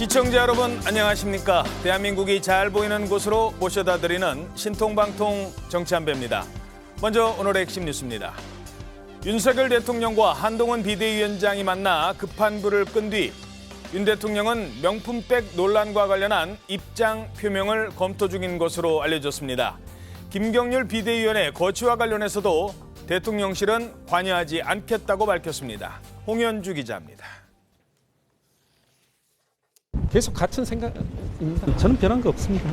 시청자 여러분 안녕하십니까? 대한민국이 잘 보이는 곳으로 모셔다 드리는 신통방통 정치한배입니다. 먼저 오늘의 핵심 뉴스입니다. 윤석열 대통령과 한동훈 비대위원장이 만나 급한 불을 끈 뒤 윤 대통령은 명품백 논란과 관련한 입장 표명을 검토 중인 것으로 알려졌습니다. 김경률 비대위원의 거취와 관련해서도 대통령실은 관여하지 않겠다고 밝혔습니다. 홍현주 기자입니다. 계속 같은 생각입니다. 저는 변한 거 없습니다.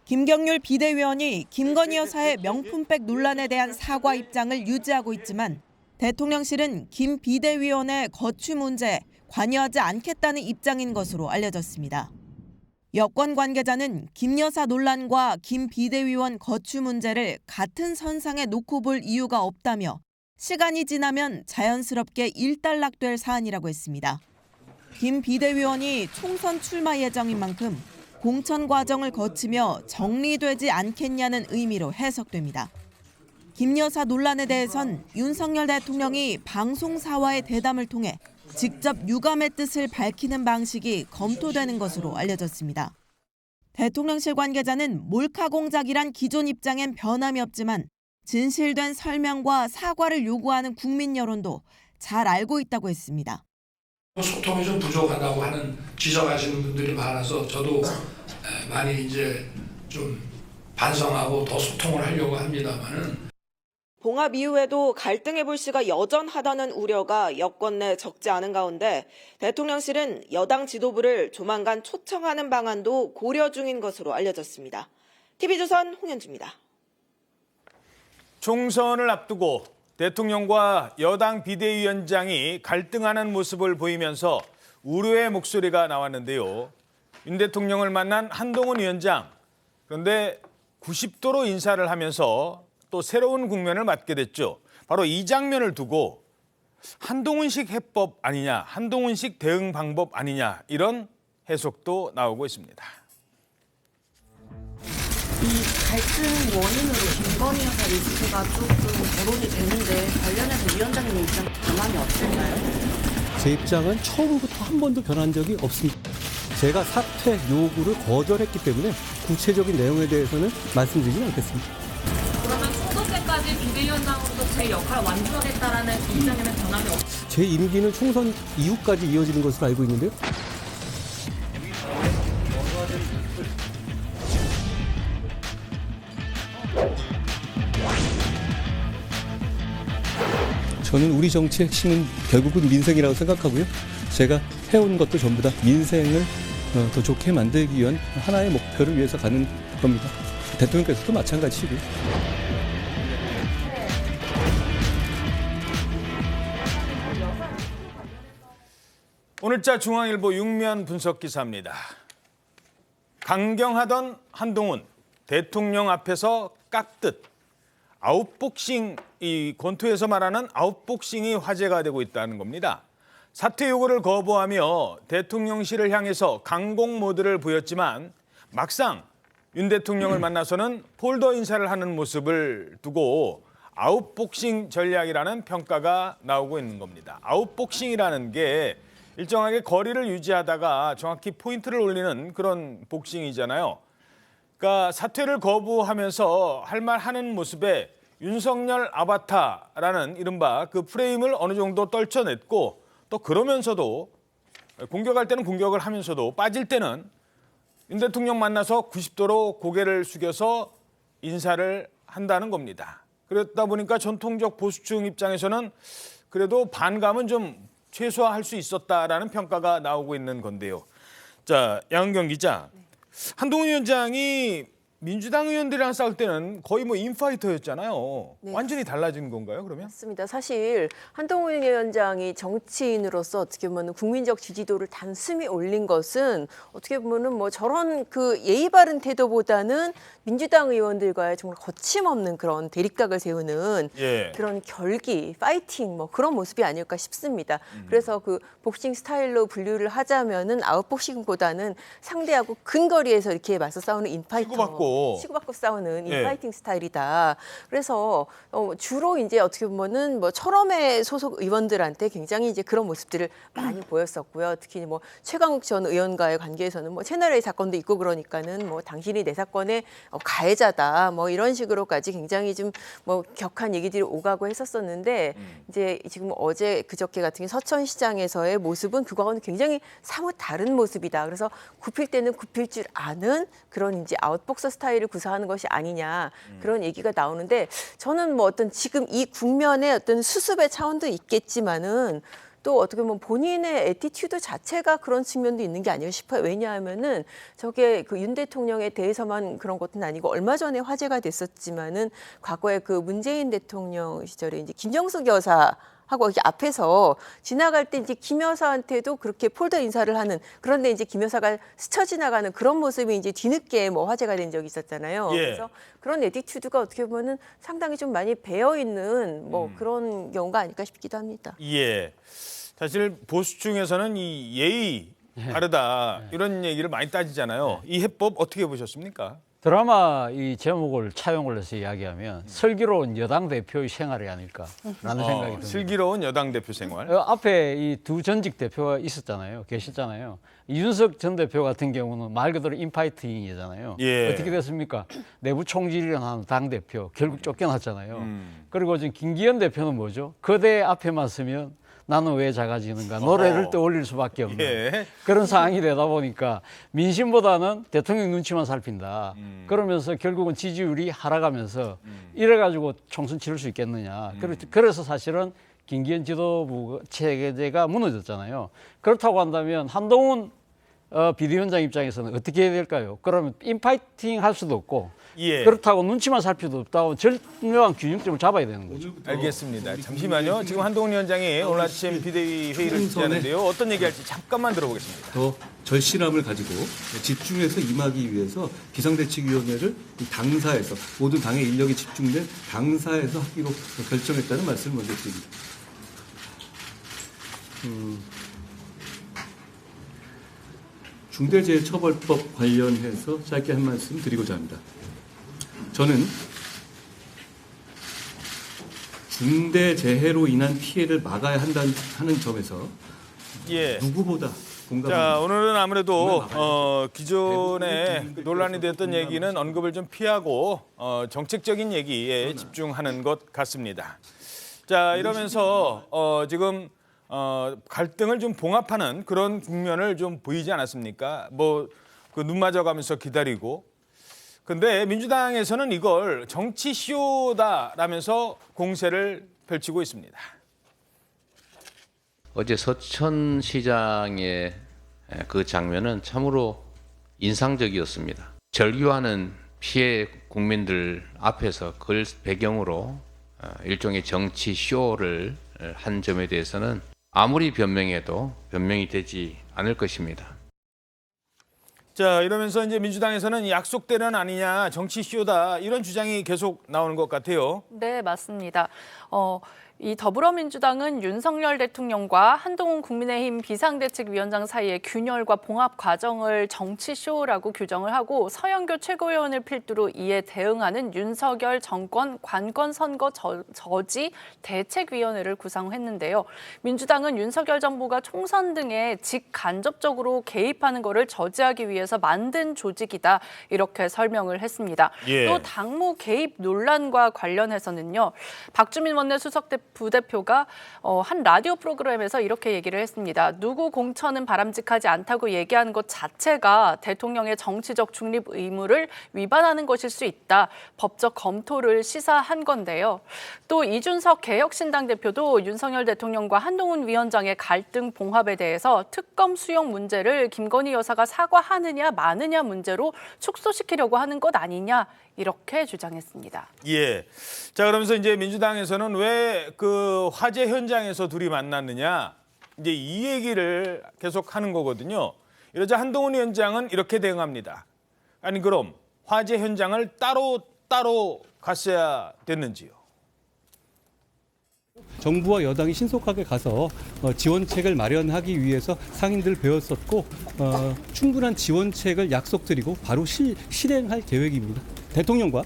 김경률 비대위원이 김건희 여사의 명품백 논란에 대한 사과 입장을 유지하고 있지만 대통령실은 김 비대위원의 거취 문제에 관여하지 않겠다는 입장인 것으로 알려졌습니다. 여권 관계자는 김 여사 논란과 김 비대위원 거취 문제를 같은 선상에 놓고 볼 이유가 없다며 시간이 지나면 자연스럽게 일단락될 사안이라고 했습니다. 김 비대위원이 총선 출마 예정인 만큼 공천 과정을 거치며 정리되지 않겠냐는 의미로 해석됩니다. 김 여사 논란에 대해선 윤석열 대통령이 방송사와의 대담을 통해 직접 유감의 뜻을 밝히는 방식이 검토되는 것으로 알려졌습니다. 대통령실 관계자는 몰카 공작이란 기존 입장엔 변함이 없지만 진실된 설명과 사과를 요구하는 국민 여론도 잘 알고 있다고 했습니다. 소통이 좀 부족하다고 하는 지적하시는 분들이 많아서 저도 많이 이제 좀 반성하고 더 소통을 하려고 합니다만은 봉합 이후에도 갈등의 불씨가 여전하다는 우려가 여권 내 적지 않은 가운데 대통령실은 여당 지도부를 조만간 초청하는 방안도 고려 중인 것으로 알려졌습니다. TV조선 홍현주입니다. 총선을 앞두고 대통령과 여당 비대위원장이 갈등하는 모습을 보이면서 우려의 목소리가 나왔는데요. 윤 대통령을 만난 한동훈 위원장, 그런데 90도로 인사를 하면서 또 새로운 국면을 맞게 됐죠. 바로 이 장면을 두고 한동훈식 해법 아니냐, 한동훈식 대응 방법 아니냐 이런 해석도 나오고 있습니다. 이 갈등 원인으로 김건희 여사 리스크가 조금 거론이 되는데 관련해서 위원장님 입장 변함이 없을까요? 제 입장은 처음부터 한 번도 변한 적이 없습니다. 제가 사퇴 요구를 거절했기 때문에 구체적인 내용에 대해서는 말씀드리지 않겠습니다. 그러면 총선 때까지 비대위원장으로서 제 역할을 완수하겠다라는 입장에는 변함이 없을까요? 제 임기는 총선 이후까지 이어지는 것으로 알고 있는데요. 저는 우리 정치의 핵심은 결국은 민생이라고 생각하고요. 제가 해온 것도 전부 다 민생을 더 좋게 만들기 위한 하나의 목표를 위해서 가는 겁니다. 대통령께서도 마찬가지시고요. 오늘자 중앙일보 6면 분석 기사입니다. 강경하던 한동훈, 대통령 앞에서 깍듯. 아웃복싱, 이 권투에서 말하는 아웃복싱이 화제가 되고 있다는 겁니다. 사퇴 요구를 거부하며 대통령실을 향해서 강공 모드를 보였지만 막상 윤 대통령을 만나서는 폴더 인사를 하는 모습을 두고 아웃복싱 전략이라는 평가가 나오고 있는 겁니다. 아웃복싱이라는 게 일정하게 거리를 유지하다가 정확히 포인트를 올리는 그런 복싱이잖아요. 그러니까 사퇴를 거부하면서 할 말 하는 모습에 윤석열 아바타라는 이른바 그 프레임을 어느 정도 떨쳐냈고 또 그러면서도 공격할 때는 공격을 하면서도 빠질 때는 윤 대통령 만나서 90도로 고개를 숙여서 인사를 한다는 겁니다. 그렇다 보니까 전통적 보수층 입장에서는 그래도 반감은 좀 최소화할 수 있었다라는 평가가 나오고 있는 건데요. 자, 양은경 기자. 한동훈 위원장이 민주당 의원들이랑 싸울 때는 거의 뭐 인파이터였잖아요. 네. 완전히 달라진 건가요, 그러면? 맞습니다. 사실 한동훈 위원장이 정치인으로서 어떻게 보면 국민적 지지도를 단숨에 올린 것은 어떻게 보면은 뭐 저런 그 예의 바른 태도보다는 민주당 의원들과의 정말 거침없는 그런 대립각을 세우는 그런 결기, 파이팅 뭐 그런 모습이 아닐까 싶습니다. 그래서 그 복싱 스타일로 분류를 하자면은 아웃복싱보다는 상대하고 근거리에서 이렇게 맞서 싸우는 인파이터. 치고받고. 또 치고받고 싸우는 예. 인파이팅 스타일이다. 그래서 주로 이제 어떻게 보면은 뭐 철험의 소속 의원들한테 굉장히 이제 그런 모습들을 많이 보였었고요. 특히 뭐 최강욱 전 의원과의 관계에서는 뭐 채널A 사건도 있고 그러니까는 뭐 당신이 내 사건의 가해자다. 뭐 이런 식으로까지 굉장히 좀 뭐 격한 얘기들이 오가고 했었었는데 이제 지금 어제 그저께 같은 경우 서천시장에서의 모습은 그거와는 굉장히 사뭇 다른 모습이다. 그래서 굽힐 때는 굽힐 줄 아는 그런 이제 아웃복서 스타일을 구사하는 것이 아니냐 그런 얘기가 나오는데 저는 뭐 어떤 지금 이 국면의 어떤 수습의 차원도 있겠지만은 또 어떻게 보면 본인의 애티튜드 자체가 그런 측면도 있는 게 아닐까 싶어요. 왜냐하면은 저게 그 윤 대통령에 대해서만 그런 것은 아니고 얼마 전에 화제가 됐었지만은 과거에 그 문재인 대통령 시절에 이제 김정숙 여사 하고 이렇게 앞에서 지나갈 때 이제 김 여사한테도 그렇게 폴더 인사를 하는 그런데 이제 김 여사가 스쳐 지나가는 그런 모습이 이제 뒤늦게 뭐 화제가 된 적이 있었잖아요. 예. 그래서 그런 애티튜드가 어떻게 보면은 상당히 좀 많이 배어 있는 뭐 그런 경우가 아닐까 싶기도 합니다. 예. 사실 보수층에서는 이 예의 바르다 이런 얘기를 많이 따지잖아요. 이 해법 어떻게 보셨습니까? 드라마 이 제목을 차용을 해서 이야기하면 슬기로운 여당 대표의 생활이 아닐까라는 생각이 듭니다. 슬기로운 여당 대표 생활. 앞에 이 두 전직 대표가 있었잖아요. 계셨잖아요. 이준석 전 대표 같은 경우는 말 그대로 인파이팅이잖아요. 예. 어떻게 됐습니까? 내부 총질을 하는 당 대표 결국 쫓겨났잖아요. 그리고 지금 김기현 대표는 뭐죠? 거대 앞에만 서면 나는 왜 작아지는가 노래를 떠올릴 수밖에 없는 예. 그런 상황이 되다 보니까 민심보다는 대통령 눈치만 살핀다. 그러면서 결국은 지지율이 하락하면서 이래가지고 총선 치를 수 있겠느냐. 그래서 사실은 김기현 지도부 체제가 무너졌잖아요. 그렇다고 한다면 한동훈 비대위원장 입장에서는 어떻게 해야 될까요? 그러면 인파이팅 할 수도 없고 예. 그렇다고 눈치만 살 필요도 없다고 절묘한 균형점을 잡아야 되는 거죠. 알겠습니다. 잠시만요. 지금 한동훈 위원장이 오늘 아침 비대위 회의를 주재하는데요. 어떤 얘기할지 잠깐만 들어보겠습니다. 더 절실함을 가지고 집중해서 임하기 위해서 비상대책위원회를 이 당사에서 모든 당의 인력이 집중된 당사에서 하기로 결정했다는 말씀을 먼저 드립니다. 중대재해처벌법 관련해서 짧게 한 말씀 드리고자 합니다. 저는 중대재해로 인한 피해를 막아야 하는 점에서 예. 누구보다 자, 공감합니다. 오늘은 아무래도 기존에 논란이 됐던 얘기는 언급을 좀 피하고 정책적인 얘기에 집중하는 것 같습니다. 자, 이러면서 지금 갈등을 좀 봉합하는 그런 국면을 좀 보이지 않았습니까? 뭐 그 눈 맞아가면서 기다리고. 근데 민주당에서는 이걸 정치 쇼다라면서 공세를 펼치고 있습니다. 어제 서천시장의 그 장면은 참으로 인상적이었습니다. 절규하는 피해 국민들 앞에서 그걸 배경으로 일종의 정치 쇼를 한 점에 대해서는 아무리 변명해도 변명이 되지 않을 것입니다. 자, 이러면서 이제 민주당에서는 약속대로는 아니냐, 정치 쇼다 이런 주장이 계속 나오는 것 같아요. 네, 맞습니다. 이 더불어민주당은 윤석열 대통령과 한동훈 국민의힘 비상대책위원장 사이의 균열과 봉합 과정을 정치쇼라고 규정을 하고 서영교 최고위원을 필두로 이에 대응하는 윤석열 정권 관건선거 저지 대책위원회를 구성했는데요. 민주당은 윤석열 정부가 총선 등에 직간접적으로 개입하는 것을 저지하기 위해서 만든 조직이다 이렇게 설명을 했습니다. 예. 또 당무 개입 논란과 관련해서는요. 박주민 원내수석 부대표가 한 라디오 프로그램에서 이렇게 얘기를 했습니다. 누구 공천은 바람직하지 않다고 얘기하는 것 자체가 대통령의 정치적 중립 의무를 위반하는 것일 수 있다. 법적 검토를 시사한 건데요. 또 이준석 개혁신당 대표도 윤석열 대통령과 한동훈 위원장의 갈등 봉합에 대해서 특검 수용 문제를 김건희 여사가 사과하느냐 마느냐 문제로 축소시키려고 하는 것 아니냐 이렇게 주장했습니다. 예. 자, 그러면서 이제 민주당에서는 왜 그 화재 현장에서 둘이 만났느냐, 이제 이 얘기를 계속 하는 거거든요. 이러자 한동훈 위원장은 이렇게 대응합니다. 아니, 그럼 화재 현장을 따로 갔어야 됐는지요? 정부와 여당이 신속하게 가서 지원책을 마련하기 위해서 상인들 배웠었고 충분한 지원책을 약속드리고 바로 실행할 계획입니다. 대통령과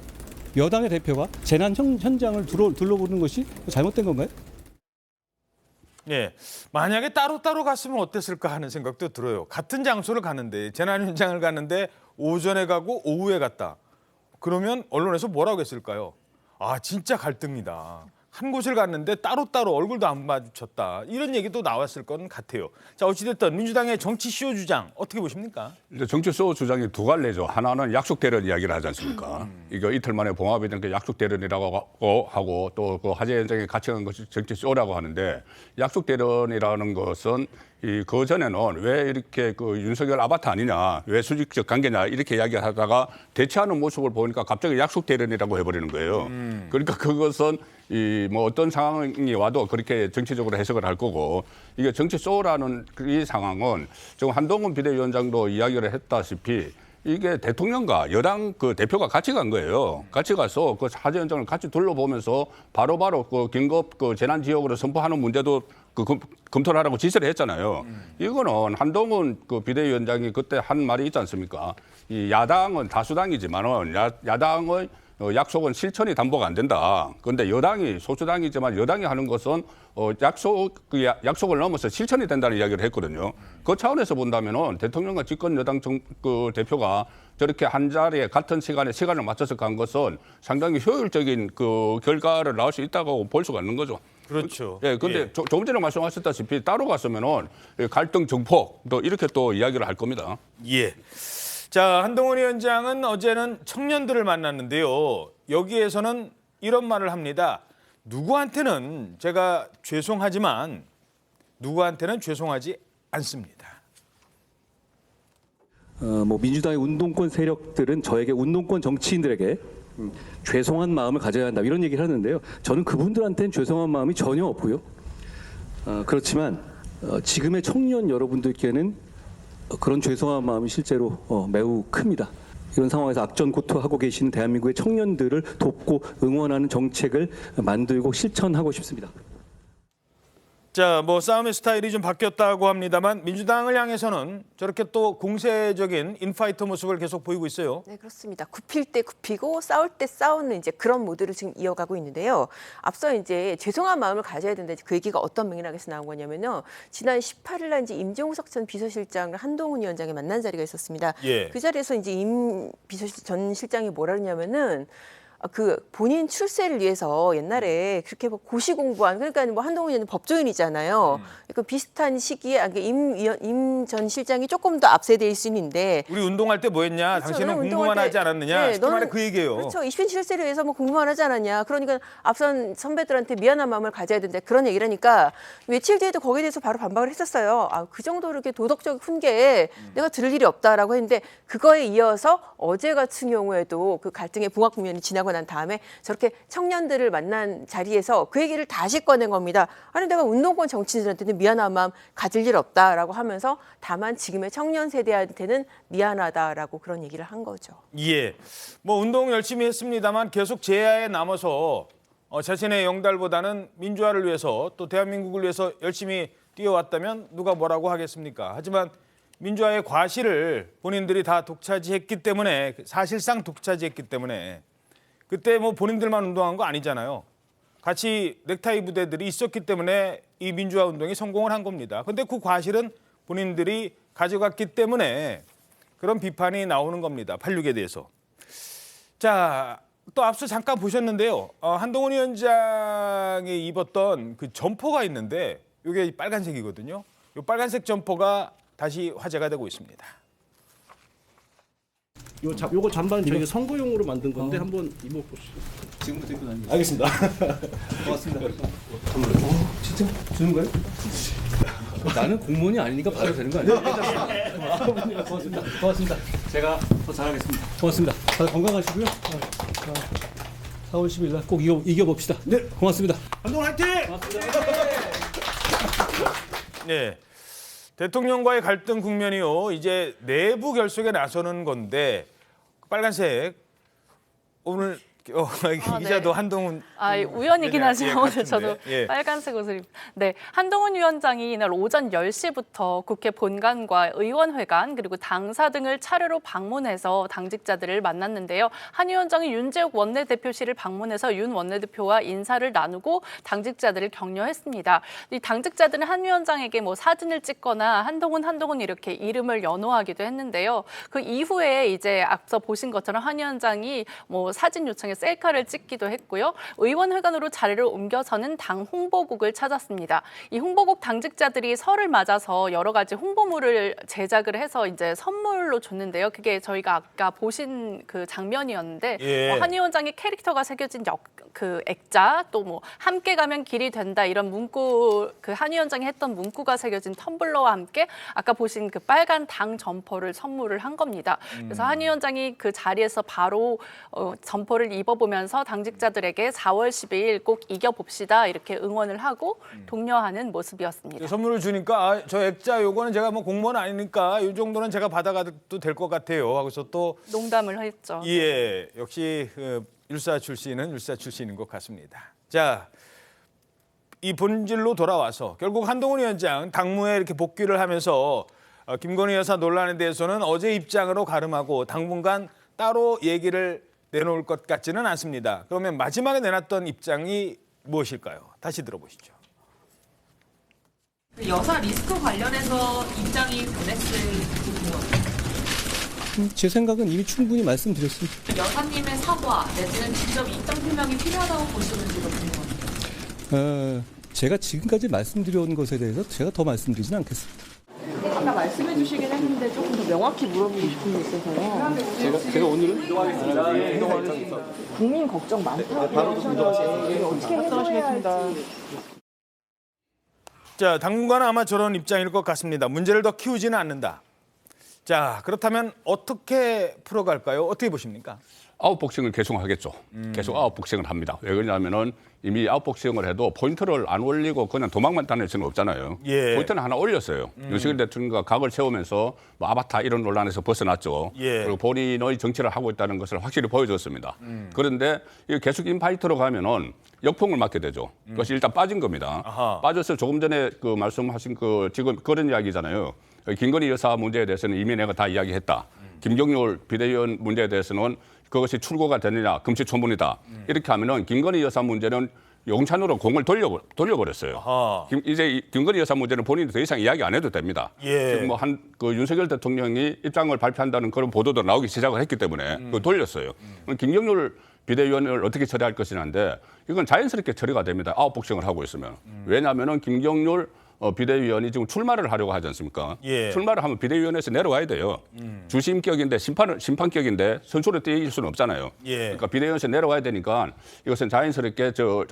여당의 대표가 재난 현장을 둘러보는 것이 잘못된 건가요? 예, 만약에 따로따로 갔으면 어땠을까 하는 생각도 들어요. 같은 장소를 가는데 재난 현장을 갔는데 오전에 가고 오후에 갔다. 그러면 언론에서 뭐라고 했을까요? 아, 진짜 갈등이다. 한 곳을 갔는데 따로따로 얼굴도 안 마주쳤다. 이런 얘기도 나왔을 건 같아요. 자, 어찌됐든 민주당의 정치쇼 주장 어떻게 보십니까? 이제 정치쇼 주장이 두 갈래죠. 하나는 약속 대련 이야기를 하지 않습니까? 이거 이틀 만에 봉합이 된 게 약속 대련이라고 하고 또 그 화재 현장에 같이 간 것이 정치쇼라고 하는데 약속 대련이라는 것은 그 전에는 왜 이렇게 그 윤석열 아바타 아니냐, 왜 수직적 관계냐 이렇게 이야기하다가 대체하는 모습을 보니까 갑자기 약속 대련이라고 해버리는 거예요. 그러니까 그것은 뭐 어떤 상황이 와도 그렇게 정치적으로 해석을 할 거고, 이게 정치 쇼라는 이 상황은 지금 한동훈 비대위원장도 이야기를 했다시피 이게 대통령과 여당 그 대표가 같이 간 거예요. 같이 가서 그 화재 현장을 같이 둘러보면서 바로바로 그 긴급 그 재난 지역으로 선포하는 문제도 그 검토를 하라고 지시를 했잖아요. 이거는 한동훈 그 비대위원장이 그때 한 말이 있지 않습니까? 이 야당은 다수당이지만은 야당의 약속은 실천이 담보가 안 된다. 그런데 여당이 소수당이지만 여당이 하는 것은 약속을 넘어서 실천이 된다는 이야기를 했거든요. 그 차원에서 본다면은 대통령과 집권 여당 그 대표가 저렇게 한 자리에 같은 시간을 맞춰서 간 것은 상당히 효율적인 그 결과를 나올 수 있다고 볼 수가 있는 거죠. 그렇죠. 예, 근데 조금 전에 말씀하셨다시피 따로 갔으면은 갈등 증폭 또 이렇게 또 이야기를 할 겁니다. 예. 자, 한동훈 위원장은 어제는 청년들을 만났는데요. 여기에서는 이런 말을 합니다. 누구한테는 제가 죄송하지만 누구한테는 죄송하지 않습니다. 뭐 민주당의 운동권 세력들은 저에게 운동권 정치인들에게 죄송한 마음을 가져야 한다 이런 얘기를 하는데요. 저는 그분들한테는 죄송한 마음이 전혀 없고요. 그렇지만 지금의 청년 여러분들께는 그런 죄송한 마음이 실제로 매우 큽니다. 이런 상황에서 악전고투하고 계시는 대한민국의 청년들을 돕고 응원하는 정책을 만들고 실천하고 싶습니다. 자, 뭐 싸움의 스타일이 좀 바뀌었다고 합니다만 민주당을 향해서는 저렇게 또 공세적인 인파이터 모습을 계속 보이고 있어요. 네, 그렇습니다. 굽힐 때 굽히고 싸울 때 싸우는 이제 그런 모드를 지금 이어가고 있는데요. 앞서 이제 죄송한 마음을 가져야 된다. 그 얘기가 어떤 맥락에서 나온 거냐면요. 지난 18일 날 이제 임종석 전 비서실장을 한동훈 위원장이 만난 자리가 있었습니다. 예. 그 자리에서 이제 임 전 실장이 뭐라 그러냐면은 그 본인 출세를 위해서 옛날에 그렇게 뭐 고시 공부한, 그러니까 뭐 한동훈 의원은 법조인이잖아요. 그 비슷한 시기에 임 전 실장이 조금 더 앞세대일 수 있는데, 우리 운동할 때 뭐 했냐? 그렇죠. 당신은 운동할 공부만 때, 하지 않았느냐? 네, 쉽게 말해 그 얘기예요. 그렇죠. 20년 출세를 위해서 뭐 공부만 하지 않았냐. 그러니까 앞선 선배들한테 미안한 마음을 가져야 된다. 그런 얘기를 하니까 며칠 뒤에도 거기에 대해서 바로 반박을 했었어요. 그 정도로 이렇게 도덕적 훈계에 내가 들을 일이 없다라고 했는데, 그거에 이어서 어제 같은 경우에도 그 갈등의 봉합 국면이 지나고 난 다음에 저렇게 청년들을 만난 자리에서 그 얘기를 다시 꺼낸 겁니다. 아니, 내가 운동권 정치인들한테는 미안한 마음 가질 일 없다라고 하면서 다만 지금의 청년 세대한테는 미안하다라고 그런 얘기를 한 거죠. 예, 뭐 운동 열심히 했습니다만 계속 제야에 남아서 자신의 영달보다는 민주화를 위해서 또 대한민국을 위해서 열심히 뛰어왔다면 누가 뭐라고 하겠습니까? 하지만 민주화의 과실을 본인들이 다 독차지했기 때문에, 사실상 독차지했기 때문에 그때 뭐 본인들만 운동한 거 아니잖아요. 같이 넥타이 부대들이 있었기 때문에 이 민주화 운동이 성공을 한 겁니다. 근데 그 과실은 본인들이 가져갔기 때문에 그런 비판이 나오는 겁니다. 86에 대해서. 자, 또 앞서 잠깐 보셨는데요. 한동훈 위원장이 입었던 그 점퍼가 있는데 이게 빨간색이거든요. 이 빨간색 점퍼가 다시 화제가 되고 있습니다. 요거 잠반 저희가 선거용으로 만든 건데 한번 입어보시죠. 지금부터 입고 다닙니다. 알겠습니다. 고맙습니다. 진짜 주는 거예요? 나는 공무원이 아니니까 봐도 되는 거 아니에요? 고맙습니다. 고맙습니다. 제가 더 잘하겠습니다. 고맙습니다. 다들 건강하시고요. 4월 10일 날 꼭 이겨봅시다. 네, 고맙습니다. 한동훈 화이팅! 고맙습니다. 네. 대통령과의 갈등 국면이요. 이제 내부 결속에 나서는 건데 빨간색 오늘 기자도 네. 한동훈 우연이긴 하지만 오늘 같은데. 저도 예. 빨간색 옷을 네, 한동훈 위원장이 이날 오전 10시부터 국회 본관과 의원회관 그리고 당사 등을 차례로 방문해서 당직자들을 만났는데요. 한 위원장이 윤재욱 원내대표실을 방문해서 윤 원내대표와 인사를 나누고 당직자들을 격려했습니다. 이 당직자들은 한 위원장에게 뭐 사진을 찍거나 한동훈 이렇게 이름을 연호하기도 했는데요. 그 이후에 이제 앞서 보신 것처럼 한 위원장이 뭐 사진 요청에 셀카를 찍기도 했고요. 의원회관으로 자리를 옮겨서는 당 홍보국을 찾았습니다. 이 홍보국 당직자들이 설을 맞아서 여러 가지 홍보물을 제작을 해서 이제 선물로 줬는데요. 그게 저희가 아까 보신 그 장면이었는데 예. 한 위원장의 캐릭터가 새겨진 그 액자 또 뭐 함께 가면 길이 된다 이런 문구 그 한 위원장이 했던 문구가 새겨진 텀블러와 함께 아까 보신 그 빨간 당 점퍼를 선물을 한 겁니다. 그래서 한 위원장이 그 자리에서 바로 점퍼를 입어보면서 당직자들에게 4월 12일 꼭 이겨봅시다 이렇게 응원을 하고 독려하는 모습이었습니다. 선물을 주니까 저 액자 요거는 제가 뭐 공무원 아니니까 이 정도는 제가 받아가도 될 것 같아요 하고서 또 농담을 했죠. 예, 역시 율사 출신은 율사 출신인 것 같습니다. 자, 이 본질로 돌아와서 결국 한동훈 위원장 당무에 이렇게 복귀를 하면서 김건희 여사 논란에 대해서는 어제 입장으로 가름하고 당분간 따로 얘기를 내놓을 것 같지는 않습니다. 그러면 마지막에 내놨던 입장이 무엇일까요? 다시 들어보시죠. 여사 리스크 관련해서 입장이 변했을 부분. 제 생각은 이미 충분히 말씀드렸습니다. 여사님의 사과 내지는 직접 입장 표명이 필요하다고 보시는지도 궁금합니다. 제가 지금까지 말씀드려온 것에 대해서 제가 더 말씀드리지는 않겠습니다. 아까 말씀해 주시긴 했는데 조금 더 명확히 물어보고 싶은 게 있어서요. 제가 오늘은 국민 걱정 많다고 하셨는데 어떻게 해결하시겠습니다. 자, 당분간은 아마 저런 입장일 것 같습니다. 문제를 더 키우지는 않는다. 자, 그렇다면 어떻게 풀어갈까요? 어떻게 보십니까? 아웃복싱을 계속 하겠죠. 계속 아웃복싱을 합니다. 왜 그러냐면은 이미 아웃복싱을 해도 포인트를 안 올리고 그냥 도망만 다닐 수는 없잖아요. 예. 포인트는 하나 올렸어요. 윤석열 대통령과 각을 세우면서 뭐 아바타 이런 논란에서 벗어났죠. 예. 그리고 본인의 정치를 하고 있다는 것을 확실히 보여줬습니다. 그런데 이거 계속 인파이터로 가면은 역풍을 맞게 되죠. 그것이 일단 빠진 겁니다. 아하. 빠져서 조금 전에 그 말씀하신 그 지금 그런 이야기잖아요. 김건희 여사 문제에 대해서는 이미 내가 다 이야기했다. 김경률 비대위원 문제에 대해서는 그것이 출고가 되느냐 금시초문이다. 이렇게 하면은 김건희 여사 문제는 용찬으로 공을 돌려버렸어요. 아하. 이제 김건희 여사 문제는 본인이 더 이상 이야기 안 해도 됩니다. 예. 지금 뭐 그 윤석열 대통령이 입장을 발표한다는 그런 보도도 나오기 시작을 했기 때문에 그거 돌렸어요. 김경률 비대위원을 어떻게 처리할 것이냐인데 이건 자연스럽게 처리가 됩니다. 아웃복싱을 하고 있으면. 왜냐하면은 김경률 비대위원이 지금 출마를 하려고 하지 않습니까? 예. 출마를 하면 비대위원회에서 내려와야 돼요. 주심격인데 심판격인데 선수로 뛰길 수는 없잖아요. 예. 그러니까 비대위원회에서 내려와야 되니까 이것은 자연스럽게 저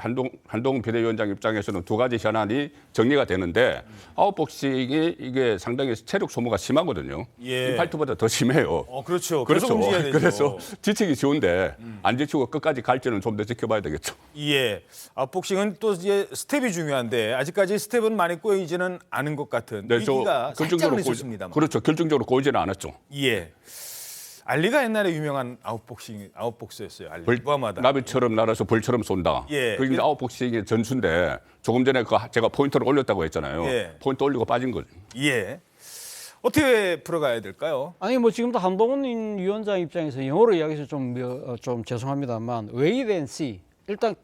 한동훈 비대위원장 입장에서는 두 가지 현안이 정리가 되는데 아웃복싱이 이게 상당히 체력 소모가 심하거든요. 예. 인파이트보다 더 심해요. 그렇죠. 계속 그렇죠. 움직여야 되죠. 그래서 지치기 좋은데 안 지치고 끝까지 갈지는 좀 더 지켜봐야 되겠죠. 예. 아웃복싱은 또 이제 스텝이 중요한데 아직까지 스텝은 많이 꼬이지는 않은 것 같은 위기가 살짝은 있었습니다만. 그렇죠. 결정적으로 꼬이지는 않았죠. 예. 알리가 옛날에 유명한 아웃복서였어요. 알리. 무하마드. 나비처럼 날아서 벌처럼 쏜다. 예. 그게 아웃복싱의 전수인데 조금 전에 제가 포인트를 올렸다고 했잖아요. 예. 포인트 올리고 빠진 거죠. 예. 어떻게 풀어가야 될까요? 아니 뭐 지금도 한동훈 위원장 입장에서 영어로 이야기해서 좀 죄송합니다만 wait and see 일단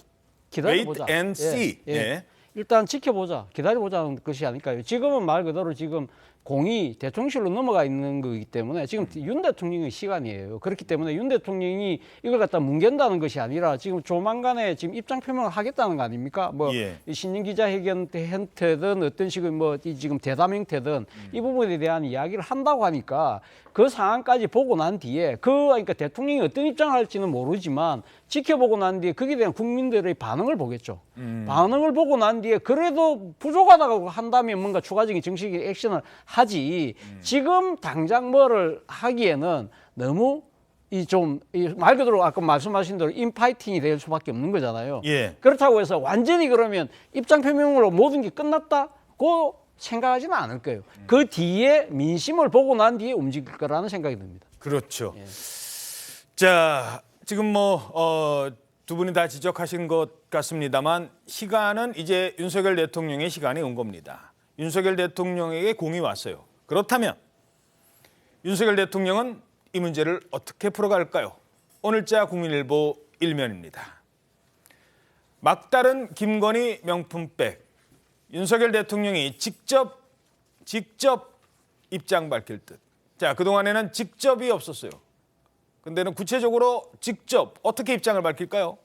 기다려보자. Wait and see. 예. 일단 지켜보자. 기다려보자는 것이 아닐까요? 지금은 말 그대로 지금 공이 대통령실로 넘어가 있는 거기 때문에 지금 윤 대통령의 시간이에요. 그렇기 때문에 윤 대통령이 이걸 갖다 뭉갠다는 것이 아니라 지금 조만간에 지금 입장 표명을 하겠다는 거 아닙니까? 뭐 예. 신년 기자회견 형태든 어떤 식의 뭐 지금 대담 형태든 이 부분에 대한 이야기를 한다고 하니까 그 상황까지 보고 난 뒤에 그러니까 대통령이 어떤 입장을 할지는 모르지만 지켜보고 난 뒤에 거기에 대한 국민들의 반응을 보겠죠. 반응을 보고 난 뒤에 그래도 부족하다고 한다면 뭔가 추가적인 정치적인 액션을 하지 지금 당장 뭐를 하기에는 너무 말 그대로 아까 말씀하신 대로 인파이팅이 될 수밖에 없는 거잖아요. 예. 그렇다고 해서 완전히 그러면 입장 표명으로 모든 게 끝났다고 생각하지는 않을 거예요. 그 뒤에 민심을 보고 난 뒤에 움직일 거라는 생각이 듭니다. 그렇죠. 자, 지금 두 분이 다 지적하신 것 같습니다만 시간은 이제 윤석열 대통령의 시간이 온 겁니다. 윤석열 대통령에게 공이 왔어요. 그렇다면 윤석열 대통령은 이 문제를 어떻게 풀어갈까요? 오늘자 국민일보 1면입니다. 막다른 김건희 명품백. 윤석열 대통령이 직접 입장 밝힐 듯. 자, 그동안에는 직접이 없었어요. 근데는 구체적으로 직접 어떻게 입장을 밝힐까요?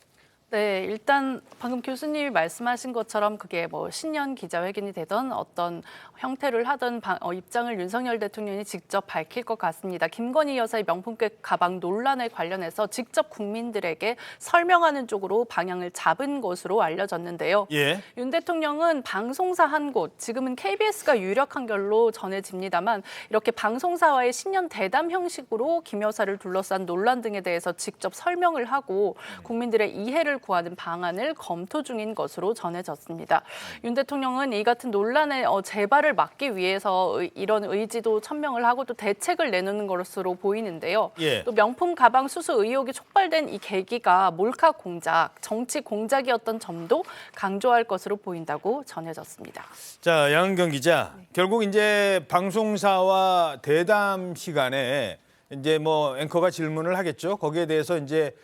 네, 일단 방금 교수님이 말씀하신 것처럼 그게 뭐 신년 기자회견이 되던 어떤 형태를 하던 입장을 윤석열 대통령이 직접 밝힐 것 같습니다. 김건희 여사의 명품백 가방 논란에 관련해서 직접 국민들에게 설명하는 쪽으로 방향을 잡은 것으로 알려졌는데요. 예. 윤 대통령은 방송사 한 곳, 지금은 KBS가 유력한 걸로 전해집니다만 이렇게 방송사와의 신년 대담 형식으로 김 여사를 둘러싼 논란 등에 대해서 직접 설명을 하고 국민들의 이해를 구하는 방안을 검토 중인 것으로 전해졌습니다. 윤 대통령은 이 같은 논란의 재발을 막기 위해서 이런 의지도 천명을 하고 또 대책을 내놓는 것으로 보이는데요. 예. 또 명품 가방 수수 의혹이 촉발된 이 계기가 몰카 공작, 정치 공작이었던 점도 강조할 것으로 보인다고 전해졌습니다. 자, 양은경 기자. 결국 이제 방송사와 대담 시간에 이제 뭐 앵커가 질문을 하겠죠. 거기에 대해서 이제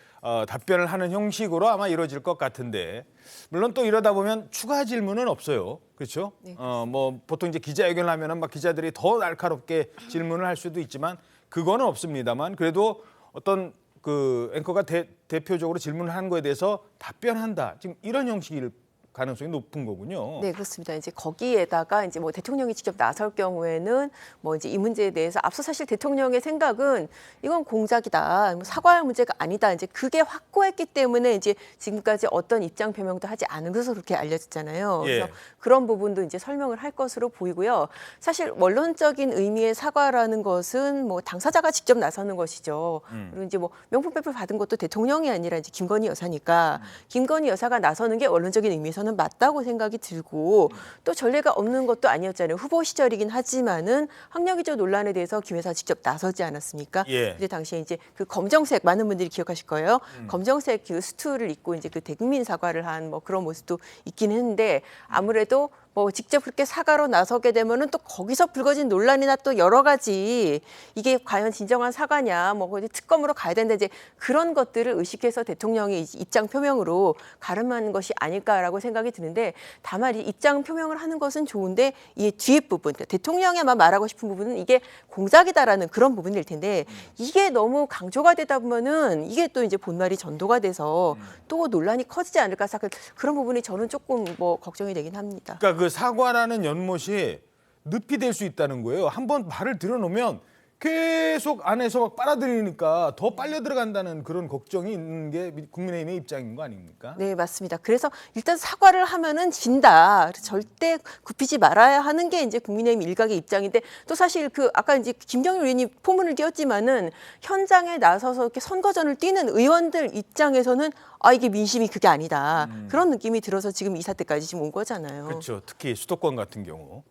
답변을 하는 형식으로 아마 이루어질 것 같은데, 물론 또 이러다 보면 추가 질문은 없어요. 그렇죠? 네. 뭐 보통 이제 기자회견을 하면은 막 기자들이 더 날카롭게 질문을 할 수도 있지만 그거는 없습니다만, 그래도 어떤 그 앵커가 대표적으로 질문을 하는 거에 대해서 답변한다. 지금 이런 형식일 가능성이 높은 거군요. 네, 그렇습니다. 이제 거기에다가 이제 뭐 대통령이 직접 나설 경우에는 뭐 이제 이 문제에 대해서 앞서 사실 대통령의 생각은 이건 공작이다, 뭐 사과할 문제가 아니다. 이제 그게 확고했기 때문에 이제 지금까지 어떤 입장 표명도 하지 않은 것으로 그렇게 알려졌잖아요. 예. 그래서 그런 부분도 이제 설명을 할 것으로 보이고요. 사실 원론적인 의미의 사과라는 것은 뭐 당사자가 직접 나서는 것이죠. 그리고 이제 뭐 명품백을 받은 것도 대통령이 아니라 이제 김건희 여사니까 김건희 여사가 나서는 게 원론적인 의미에서 는 맞다고 생각이 들고, 또 전례가 없는 것도 아니었잖아요. 후보 시절이긴 하지만은 학력위조 논란에 대해서 김 여사 직접 나서지 않았습니까? 예. 그때 당시에 이제 그 검정색, 많은 분들이 기억하실 거예요. 검정색 그 수트를 입고 이제 그 대국민 사과를 한 뭐 그런 모습도 있긴 했는데, 아무래도 뭐 직접 그렇게 사과로 나서게 되면은 또 거기서 불거진 논란이나 또 여러 가지, 이게 과연 진정한 사과냐, 뭐 어디 특검으로 가야 되는데, 이제 그런 것들을 의식해서 대통령의 입장 표명으로 가름한 것이 아닐까라고 생각이 드는데, 다만 입장 표명을 하는 것은 좋은데 이 뒤에 부분, 그러니까 대통령에만 말하고 싶은 부분은 이게 공작이다라는 그런 부분일 텐데, 이게 너무 강조가 되다 보면은 이게 또 이제 본말이 전도가 돼서 또 논란이 커지지 않을까 생각, 그런 부분이 저는 조금 뭐 걱정이 되긴 합니다. 그러니까 그 사과라는 연못이 늪이 될 수 있다는 거예요. 한번 말을 들여놓으면 계속 안에서 막 빨아들이니까 더 빨려 들어간다는 그런 걱정이 있는 게 국민의힘의 입장인 거 아닙니까? 네, 맞습니다. 그래서 일단 사과를 하면은 진다. 절대 굽히지 말아야 하는 게 이제 국민의힘 일각의 입장인데, 또 사실 그 아까 이제 김경일 의원이 포문을 띄웠지만은 현장에 나서서 이렇게 선거전을 뛰는 의원들 입장에서는 아, 이게 민심이 그게 아니다. 그런 느낌이 들어서 지금 이 사태까지 지금 온 거잖아요. 그렇죠. 특히 수도권 같은 경우.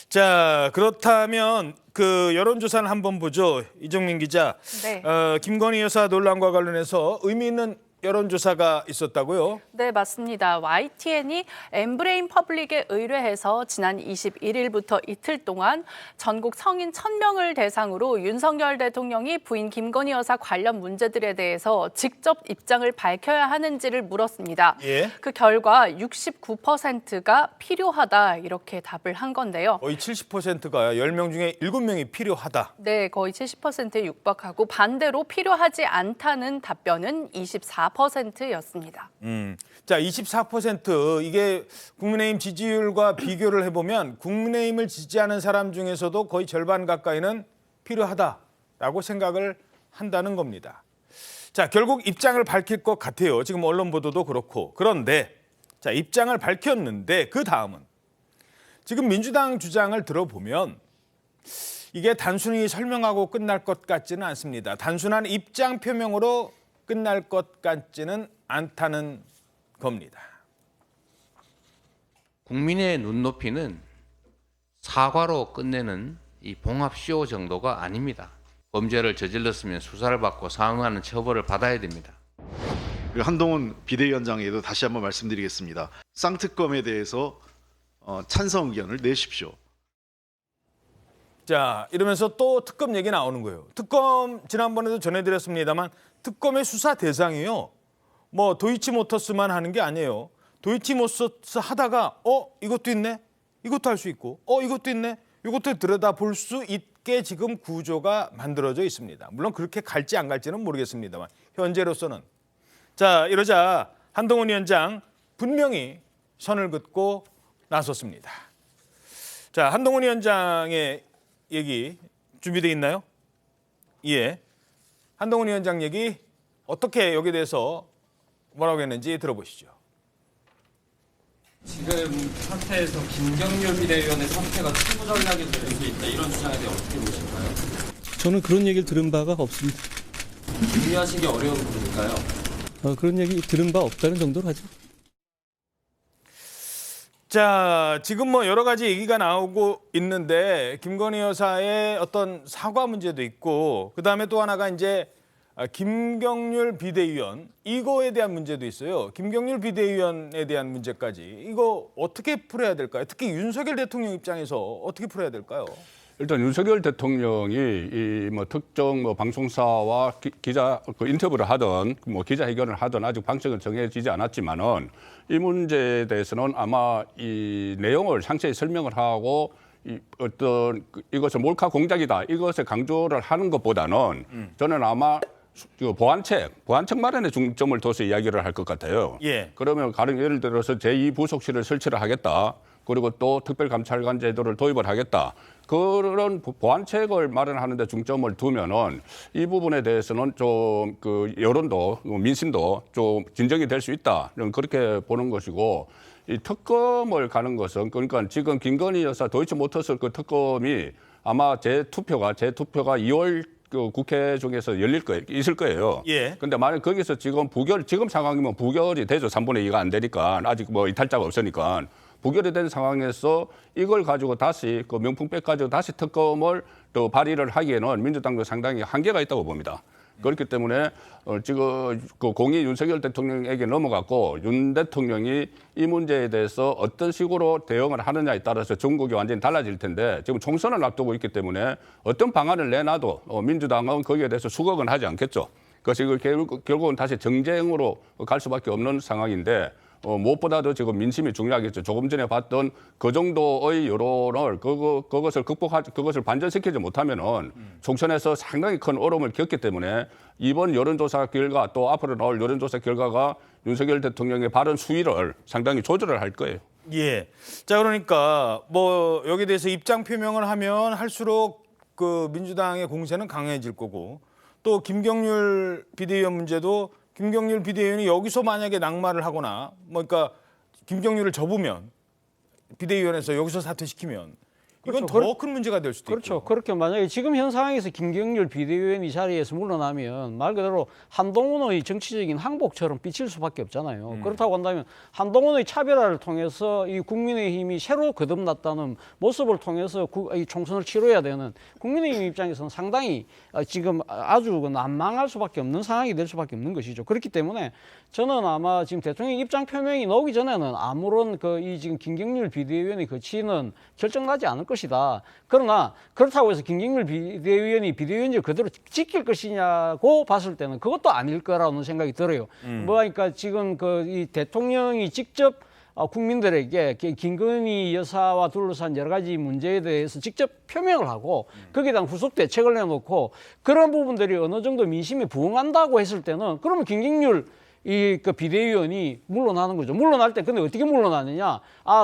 자, 그렇다면 그 여론조사를 한번 보죠. 이정민 기자. 네. 김건희 여사 논란과 관련해서 의미 있는 여론조사가 있었다고요? 네, 맞습니다. YTN이 엠브레인 퍼블릭에 의뢰해서 지난 21일부터 이틀 동안 전국 성인 1000명을 대상으로 윤석열 대통령이 부인 김건희 여사 관련 문제들에 대해서 직접 입장을 밝혀야 하는지를 물었습니다. 예. 그 결과 69%가 필요하다, 이렇게 답을 한 건데요. 거의 70%가 10명 중에 7명이 필요하다. 네, 거의 70%에 육박하고 반대로 필요하지 않다는 답변은 24%였습니다. 자, 24% 이게 국민의힘 지지율과 비교를 해보면 국민의힘을 지지하는 사람 중에서도 거의 절반 가까이는 필요하다라고 생각을 한다는 겁니다. 자, 결국 입장을 밝힐 것 같아요. 지금 언론 보도도 그렇고. 그런데 자, 입장을 밝혔는데 그 다음은 지금 민주당 주장을 들어보면 이게 단순히 설명하고 끝날 것 같지는 않습니다. 단순한 입장 표명으로 끝날 것 같지는 않다는 겁니다. 국민의 눈높이는 사과로 끝내는 이 봉합쇼 정도가 아닙니다. 범죄를 저질렀으면 수사를 받고 상응하는 처벌을 받아야 됩니다. 한동훈 비대위원장에도 다시 한번 말씀드리겠습니다. 쌍특검에 대해서 찬성 의견을 내십시오. 자, 이러면서 또 특검 얘기 나오는 거예요. 특검 지난번에도 전해드렸습니다만 특검의 수사 대상이요. 뭐 도이치모터스만 하는 게 아니에요. 도이치모터스 하다가 이것도 있네. 이것도 할 수 있고 이것도 있네. 이것도 들여다볼 수 있게 지금 구조가 만들어져 있습니다. 물론 그렇게 갈지 안 갈지는 모르겠습니다만 현재로서는. 자, 이러자 한동훈 위원장 분명히 선을 긋고 나섰습니다. 자, 한동훈 위원장의 얘기 준비되어 있나요? 예. 한동훈 위원장 얘기 어떻게 여기에 대해서 뭐라고 했는지 들어보시죠. 지금 사태에서 김경률 비대위원의 사퇴가 추구 전략이 될 수 있다 이런 주장에 대해 어떻게 보실까요? 저는 그런 얘기를 들은 바가 없습니다. 이해하시기 어려운 부분일까요? 그런 얘기 들은 바 없다는 정도로 하죠. 자, 지금 뭐 여러 가지 얘기가 나오고 있는데 김건희 여사의 어떤 사과 문제도 있고 그다음에 또 하나가 이제 김경률 비대위원 이거에 대한 문제도 있어요. 김경률 비대위원에 대한 문제까지 이거 어떻게 풀어야 될까요? 특히 윤석열 대통령 입장에서 어떻게 풀어야 될까요? 일단 윤석열 대통령이 이 뭐 특정 뭐 방송사와 기자 인터뷰를 하든 뭐 기자회견을 하든 아직 방식은 정해지지 않았지만은 이 문제에 대해서는 아마 이 내용을 상세히 설명을 하고 이 어떤 이것을 몰카 공작이다 이것을 강조를 하는 것보다는 저는 아마 보안책 마련에 중점을 둬서 이야기를 할 것 같아요. 예. 그러면 가령 예를 들어서 제2부속실을 설치를 하겠다. 그리고 또 특별감찰관 제도를 도입을 하겠다. 그런 보안책을 마련하는 데 중점을 두면은 이 부분에 대해서는 좀 그 여론도 민심도 좀 진정이 될 수 있다. 그렇게 보는 것이고 이 특검을 가는 것은 그러니까 지금 김건희 여사 도이치모터스 그 특검이 아마 제2투표가 2월 그 국회 중에서 있을 거예요. 예. 근데 만약 거기서 지금 지금 상황이면 부결이 되죠. 3분의 2가 안 되니까 아직 뭐 이탈자가 없으니까. 부결이 된 상황에서 이걸 가지고 다시 그 명품백 가지고 다시 특검을 또 발의를 하기에는 민주당도 상당히 한계가 있다고 봅니다. 그렇기 때문에 지금 그 공이 윤석열 대통령에게 넘어갔고 윤 대통령이 이 문제에 대해서 어떤 식으로 대응을 하느냐에 따라서 전국이 완전히 달라질 텐데 지금 총선을 앞두고 있기 때문에 어떤 방안을 내놔도 민주당은 거기에 대해서 수긍은 하지 않겠죠. 그래서 이걸 결국은 다시 정쟁으로 갈 수밖에 없는 상황인데 무엇보다도 지금 민심이 중요하겠죠. 조금 전에 봤던 그 정도의 여론을 그것을 반전시키지 못하면은 총선에서 상당히 큰 어려움을 겪기 때문에 이번 여론조사 결과 또 앞으로 나올 여론조사 결과가 윤석열 대통령의 발언 수위를 상당히 조절을 할 거예요. 예. 자, 그러니까 뭐 여기에 대해서 입장 표명을 하면 할수록 그 민주당의 공세는 강해질 거고 또 김경률 비대위원 문제도 김경률 비대위원이 여기서 만약에 낙마를 하거나 뭐 그러니까 김경률을 접으면 비대위원회에서 여기서 사퇴시키면 이건 더 큰 문제가 될 수도 그렇죠. 있고. 그렇게 만약에 지금 현 상황에서 김경률 비대위원이 자리에서 물러나면 말 그대로 한동훈의 정치적인 항복처럼 비칠 수밖에 없잖아요. 그렇다고 한다면 한동훈의 차별화를 통해서 이 국민의힘이 새로 거듭났다는 모습을 통해서 이 총선을 치러야 되는 국민의힘 입장에서는 상당히 지금 아주 난망할 수밖에 없는 상황이 될 수밖에 없는 것이죠. 그렇기 때문에 저는 아마 지금 대통령 입장 표명이 나오기 전에는 아무런 이 지금 김경률 비대위원의 거취는 결정나지 않을 것이다. 그러나 그렇다고 해서 김경률 비대위원이 비대위원직을 그대로 지킬 것이냐고 봤을 때는 그것도 아닐 거라는 생각이 들어요. 그러니까 지금 이 대통령이 직접 국민들에게 김건희 여사와 둘러싼 여러 가지 문제에 대해서 직접 표명을 하고 거기에 대한 후속 대책을 내놓고 그런 부분들이 어느 정도 민심에 부응한다고 했을 때는 그러면 김경률 그 비대위원이 물러나는 거죠. 물러날 때 근데 어떻게 물러나느냐?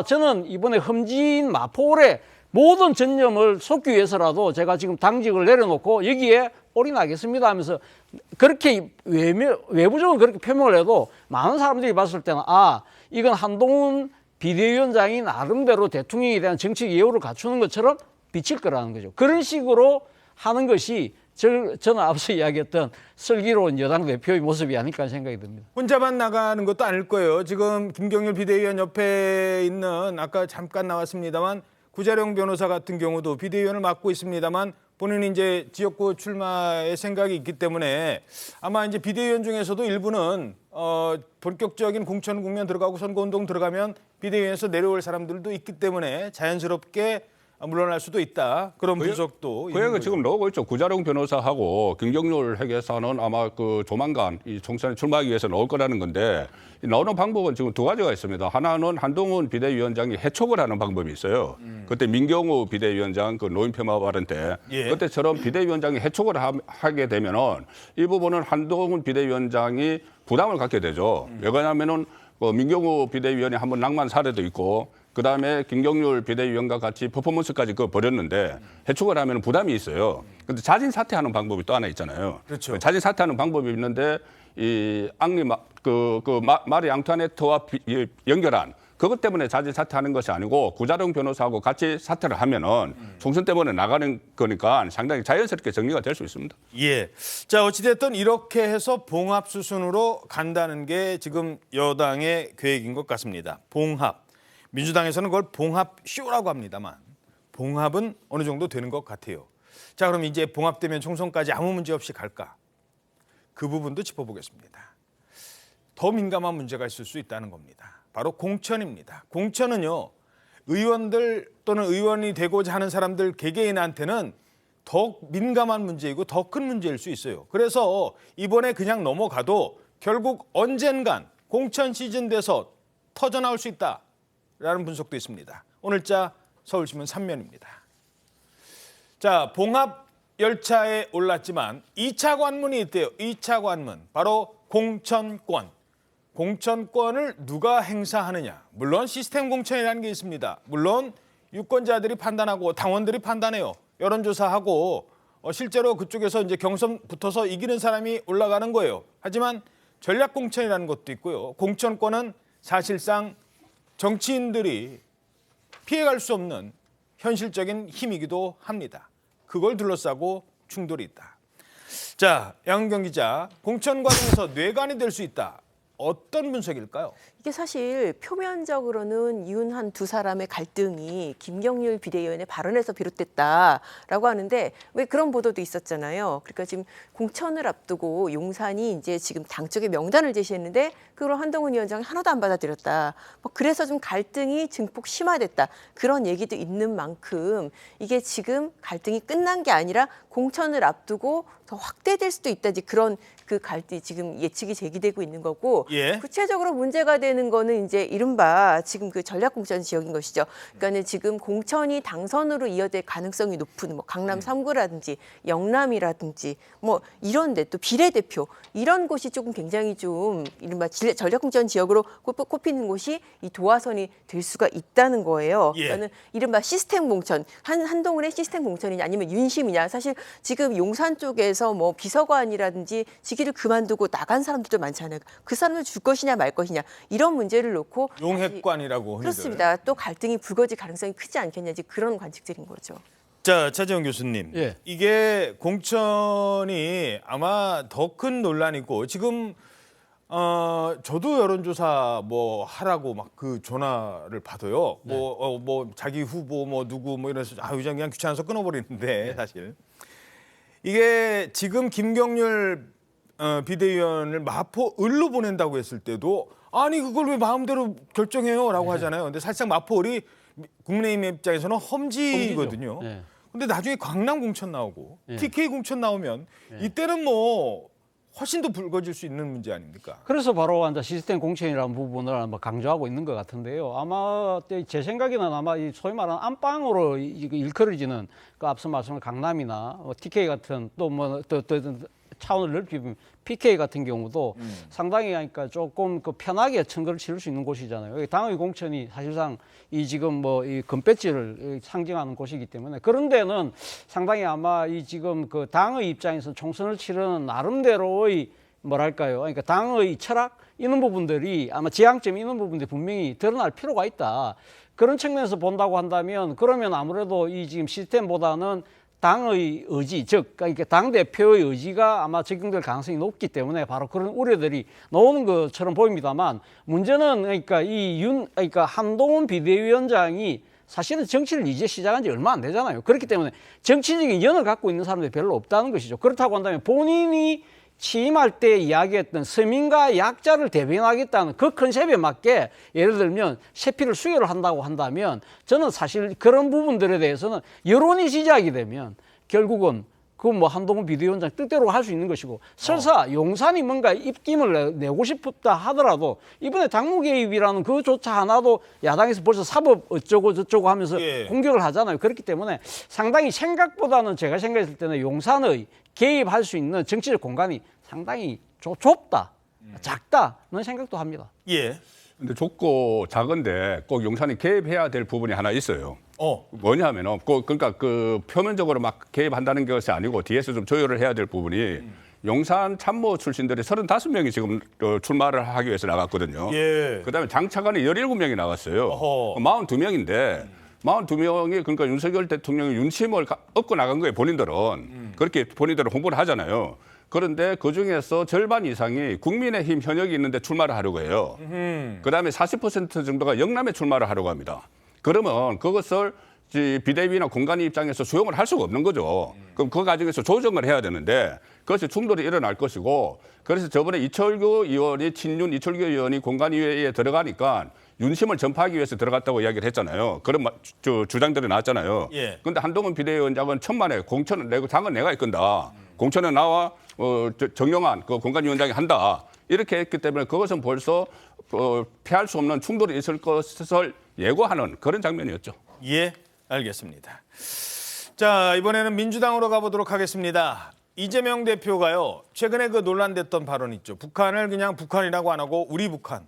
저는 이번에 흠진 마포울의 모든 전념을 쏟기 위해서라도 제가 지금 당직을 내려놓고 여기에 올인하겠습니다 하면서 그렇게 외부적으로 그렇게 표명을 해도 많은 사람들이 봤을 때는 이건 한동훈 비대위원장이 나름대로 대통령에 대한 정치적 예우를 갖추는 것처럼 비칠 거라는 거죠. 그런 식으로 하는 것이 저는 앞서 이야기했던 슬기로운 여당 대표의 모습이 아닐까 생각이 듭니다. 혼자만 나가는 것도 아닐 거예요. 지금 김경률 비대위원 옆에 있는 아까 잠깐 나왔습니다만 구자룡 변호사 같은 경우도 비대위원을 맡고 있습니다만 본인이 이제 지역구 출마의 생각이 있기 때문에 아마 이제 비대위원 중에서도 일부는 본격적인 공천 국면 들어가고 선거운동 들어가면 비대위원에서 내려올 사람들도 있기 때문에 자연스럽게 물러날 수도 있다. 그런 분석도 그 얘기가 지금 나오고 있죠. 구자룡 변호사하고 김경률 회계사는 아마 그 조만간 이 총선에 출마하기 위해서 나올 거라는 건데 나오는 방법은 지금 두 가지가 있습니다. 하나는 한동훈 비대위원장이 해촉을 하는 방법이 있어요. 그때 민경우 비대위원장 그 노인 폄하 발언 때 그때처럼 비대위원장이 해촉을 하게 되면은 이 부분은 한동훈 비대위원장이 부담을 갖게 되죠. 왜 그러냐면은 민경우 비대위원이 한번 낭만 사례도 있고 그다음에 김경률 비대위원과 같이 퍼포먼스까지 그거 벌였는데 해촉을 하면 부담이 있어요. 근데 자진 사퇴하는 방법이 또 하나 있잖아요. 그렇죠. 자진 사퇴하는 방법이 있는데 이 앙리 마리 앙투아네트와 연결한 그것 때문에 자진 사퇴하는 것이 아니고 구자룡 변호사하고 같이 사퇴를 하면은 총선 때문에 나가는 거니까 상당히 자연스럽게 정리가 될 수 있습니다. 예. 자, 어찌됐든 이렇게 해서 봉합 수순으로 간다는 게 지금 여당의 계획인 것 같습니다. 봉합. 민주당에서는 그걸 봉합쇼라고 합니다만 봉합은 어느 정도 되는 것 같아요. 자, 그럼 이제 봉합되면 총선까지 아무 문제 없이 갈까? 그 부분도 짚어보겠습니다. 더 민감한 문제가 있을 수 있다는 겁니다. 바로 공천입니다. 공천은요, 의원들 또는 의원이 되고자 하는 사람들 개개인한테는 더 민감한 문제이고 더 큰 문제일 수 있어요. 그래서 이번에 그냥 넘어가도 결국 언젠간 공천 시즌 돼서 터져나올 수 있다라는 분석도 있습니다. 오늘자 서울신문 3면입니다. 자, 봉합 열차에 올랐지만 2차 관문이 있대요. 2차 관문. 바로 공천권. 공천권을 누가 행사하느냐. 물론 시스템 공천이라는 게 있습니다. 물론 유권자들이 판단하고 당원들이 판단해요. 여론조사하고 실제로 그쪽에서 이제 경선 붙어서 이기는 사람이 올라가는 거예요. 하지만 전략 공천이라는 것도 있고요. 공천권은 사실상 정치인들이 피해갈 수 없는 현실적인 힘이기도 합니다. 그걸 둘러싸고 충돌이 있다. 자, 양은경 기자, 공천 과정에서 뇌관이 될 수 있다. 어떤 분석일까요? 이게 사실 표면적으로는 이윤한 두 사람의 갈등이 김경률 비대위원의 발언에서 비롯됐다라고 하는데 왜 그런 보도도 있었잖아요. 그러니까 지금 공천을 앞두고 용산이 이제 지금 당 쪽에 명단을 제시했는데 그걸 한동훈 위원장이 하나도 안 받아들였다. 뭐 그래서 좀 갈등이 증폭 심화됐다. 그런 얘기도 있는 만큼 이게 지금 갈등이 끝난 게 아니라 공천을 앞두고 더 확대될 수도 있다. 그런 그 갈등이 지금 예측이 제기되고 있는 거고 구체적으로 문제가 되는 거는 이제 이른바 지금 그 전략공천 지역인 것이죠. 그러니까는 지금 공천이 당선으로 이어질 가능성이 높은 뭐 강남 3구라든지 영남이라든지 뭐 이런데 또 비례대표 이런 곳이 조금 굉장히 좀 이른바 전략공천 지역으로 꼽히는 곳이 이 도화선이 될 수가 있다는 거예요. 그러니까는 이른바 시스템 공천 한동훈의 시스템 공천이냐 아니면 윤심이냐 사실 지금 용산 쪽에서 뭐 비서관이라든지 직위를 그만두고 나간 사람들도 많잖아요. 그 사람을 줄 것이냐 말 것이냐 이런 문제를 놓고 용핵관이라고 그렇습니다. 또 갈등이 불거질 가능성이 크지 않겠냐 그런 관측들인 거죠. 자, 차재원 교수님. 이게 공천이 아마 더 큰 논란이고 지금 저도 여론조사 뭐 하라고 막 그 전화를 받아요. 뭐 자기 후보 뭐 누구 뭐 이래서 의장 그냥 귀찮아서 끊어버리는데 사실 이게 지금 김경률 비대위원을 마포 을로 보낸다고 했을 때도 아니 그걸 왜 마음대로 결정해요라고 하잖아요. 근데 사실상 마포 을이 국민의힘 입장에서는 험지거든요. 근데 나중에 강남 공천 나오고 TK 공천 나오면 이때는 뭐 훨씬 더 불거질 수 있는 문제 아닙니까? 그래서 바로 이제 시스템 공천이라는 부분을 아마 강조하고 있는 것 같은데요. 아마 제 생각에는 아마 이 소위 말하는 안방으로 일컬어지는 그 앞서 말씀한 강남이나 TK 같은 또 차원을 넓히면 PK 같은 경우도 상당히 그러니까 조금 그 편하게 선거를 치를 수 있는 곳이잖아요. 당의 공천이 사실상 이 지금 뭐 이 금배지를 상징하는 곳이기 때문에 그런 데는 상당히 아마 이 지금 그 당의 입장에서 총선을 치르는 나름대로의 뭐랄까요? 그러니까 당의 철학 이런 부분들이 아마 지향점이 있는 부분들이 분명히 드러날 필요가 있다. 그런 측면에서 본다고 한다면 그러면 아무래도 이 지금 시스템보다는 당의 의지, 즉 그러니까 당 대표의 의지가 아마 적용될 가능성이 높기 때문에 바로 그런 우려들이 나오는 것처럼 보입니다만 문제는 그러니까 그러니까 한동훈 비대위원장이 사실은 정치를 이제 시작한 지 얼마 안 되잖아요. 그렇기 때문에 정치적인 연을 갖고 있는 사람들이 별로 없다는 것이죠. 그렇다고 한다면 본인이 취임할 때 이야기했던 서민과 약자를 대변하겠다는 그 컨셉에 맞게 예를 들면 세피를 수여를 한다고 한다면 저는 사실 그런 부분들에 대해서는 여론이 시작이 되면 결국은 그 뭐 한동훈 비대위원장 뜻대로 할 수 있는 것이고 설사 용산이 뭔가 입김을 내고 싶다 하더라도 이번에 당무 개입이라는 그조차 하나도 야당에서 벌써 사법 어쩌고 저쩌고 하면서 공격을 하잖아요. 그렇기 때문에 상당히 생각보다는 제가 생각했을 때는 용산의 개입할 수 있는 정치적 공간이 상당히 좁다, 작다는 생각도 합니다. 예. 근데 좁고 작은데 꼭 용산이 개입해야 될 부분이 하나 있어요. 뭐냐면은 그러니까 그 표면적으로 막 개입한다는 것이 아니고 뒤에서 좀 조율을 해야 될 부분이 용산 참모 출신들이 35명이 지금 출마를 하기 위해서 나갔거든요. 예. 그다음에 장차관이 17명이 나갔어요. 42명인데 42명이 그러니까 윤석열 대통령의 윤심을 얻고 나간 거예요. 본인들은. 그렇게 본인들은 홍보를 하잖아요. 그런데 그중에서 절반 이상이 국민의힘 현역이 있는데 출마를 하려고 해요. 그다음에 40% 정도가 영남에 출마를 하려고 합니다. 그러면 그것을 비대위나 공간위 입장에서 수용을 할 수가 없는 거죠. 그럼 그 과정에서 조정을 해야 되는데 그것이 충돌이 일어날 것이고 그래서 저번에 이철규 의원이 친윤 이철규 의원이 공간위에 들어가니까 윤심을 전파하기 위해서 들어갔다고 이야기를 했잖아요. 그런 주장들이 나왔잖아요. 그런데 한동훈 비대위원장은 천만에 공천은 내고 당은 내가 이끈다. 공천은 나와 정영환 그 공간위원장이 한다. 이렇게 했기 때문에 그것은 벌써 피할 수 없는 충돌이 있을 것을 예고하는 그런 장면이었죠. 예, 알겠습니다. 자, 이번에는 민주당으로 가보도록 하겠습니다. 이재명 대표가요, 최근에 그 논란됐던 발언 있죠. 북한을 그냥 북한이라고 안 하고 우리 북한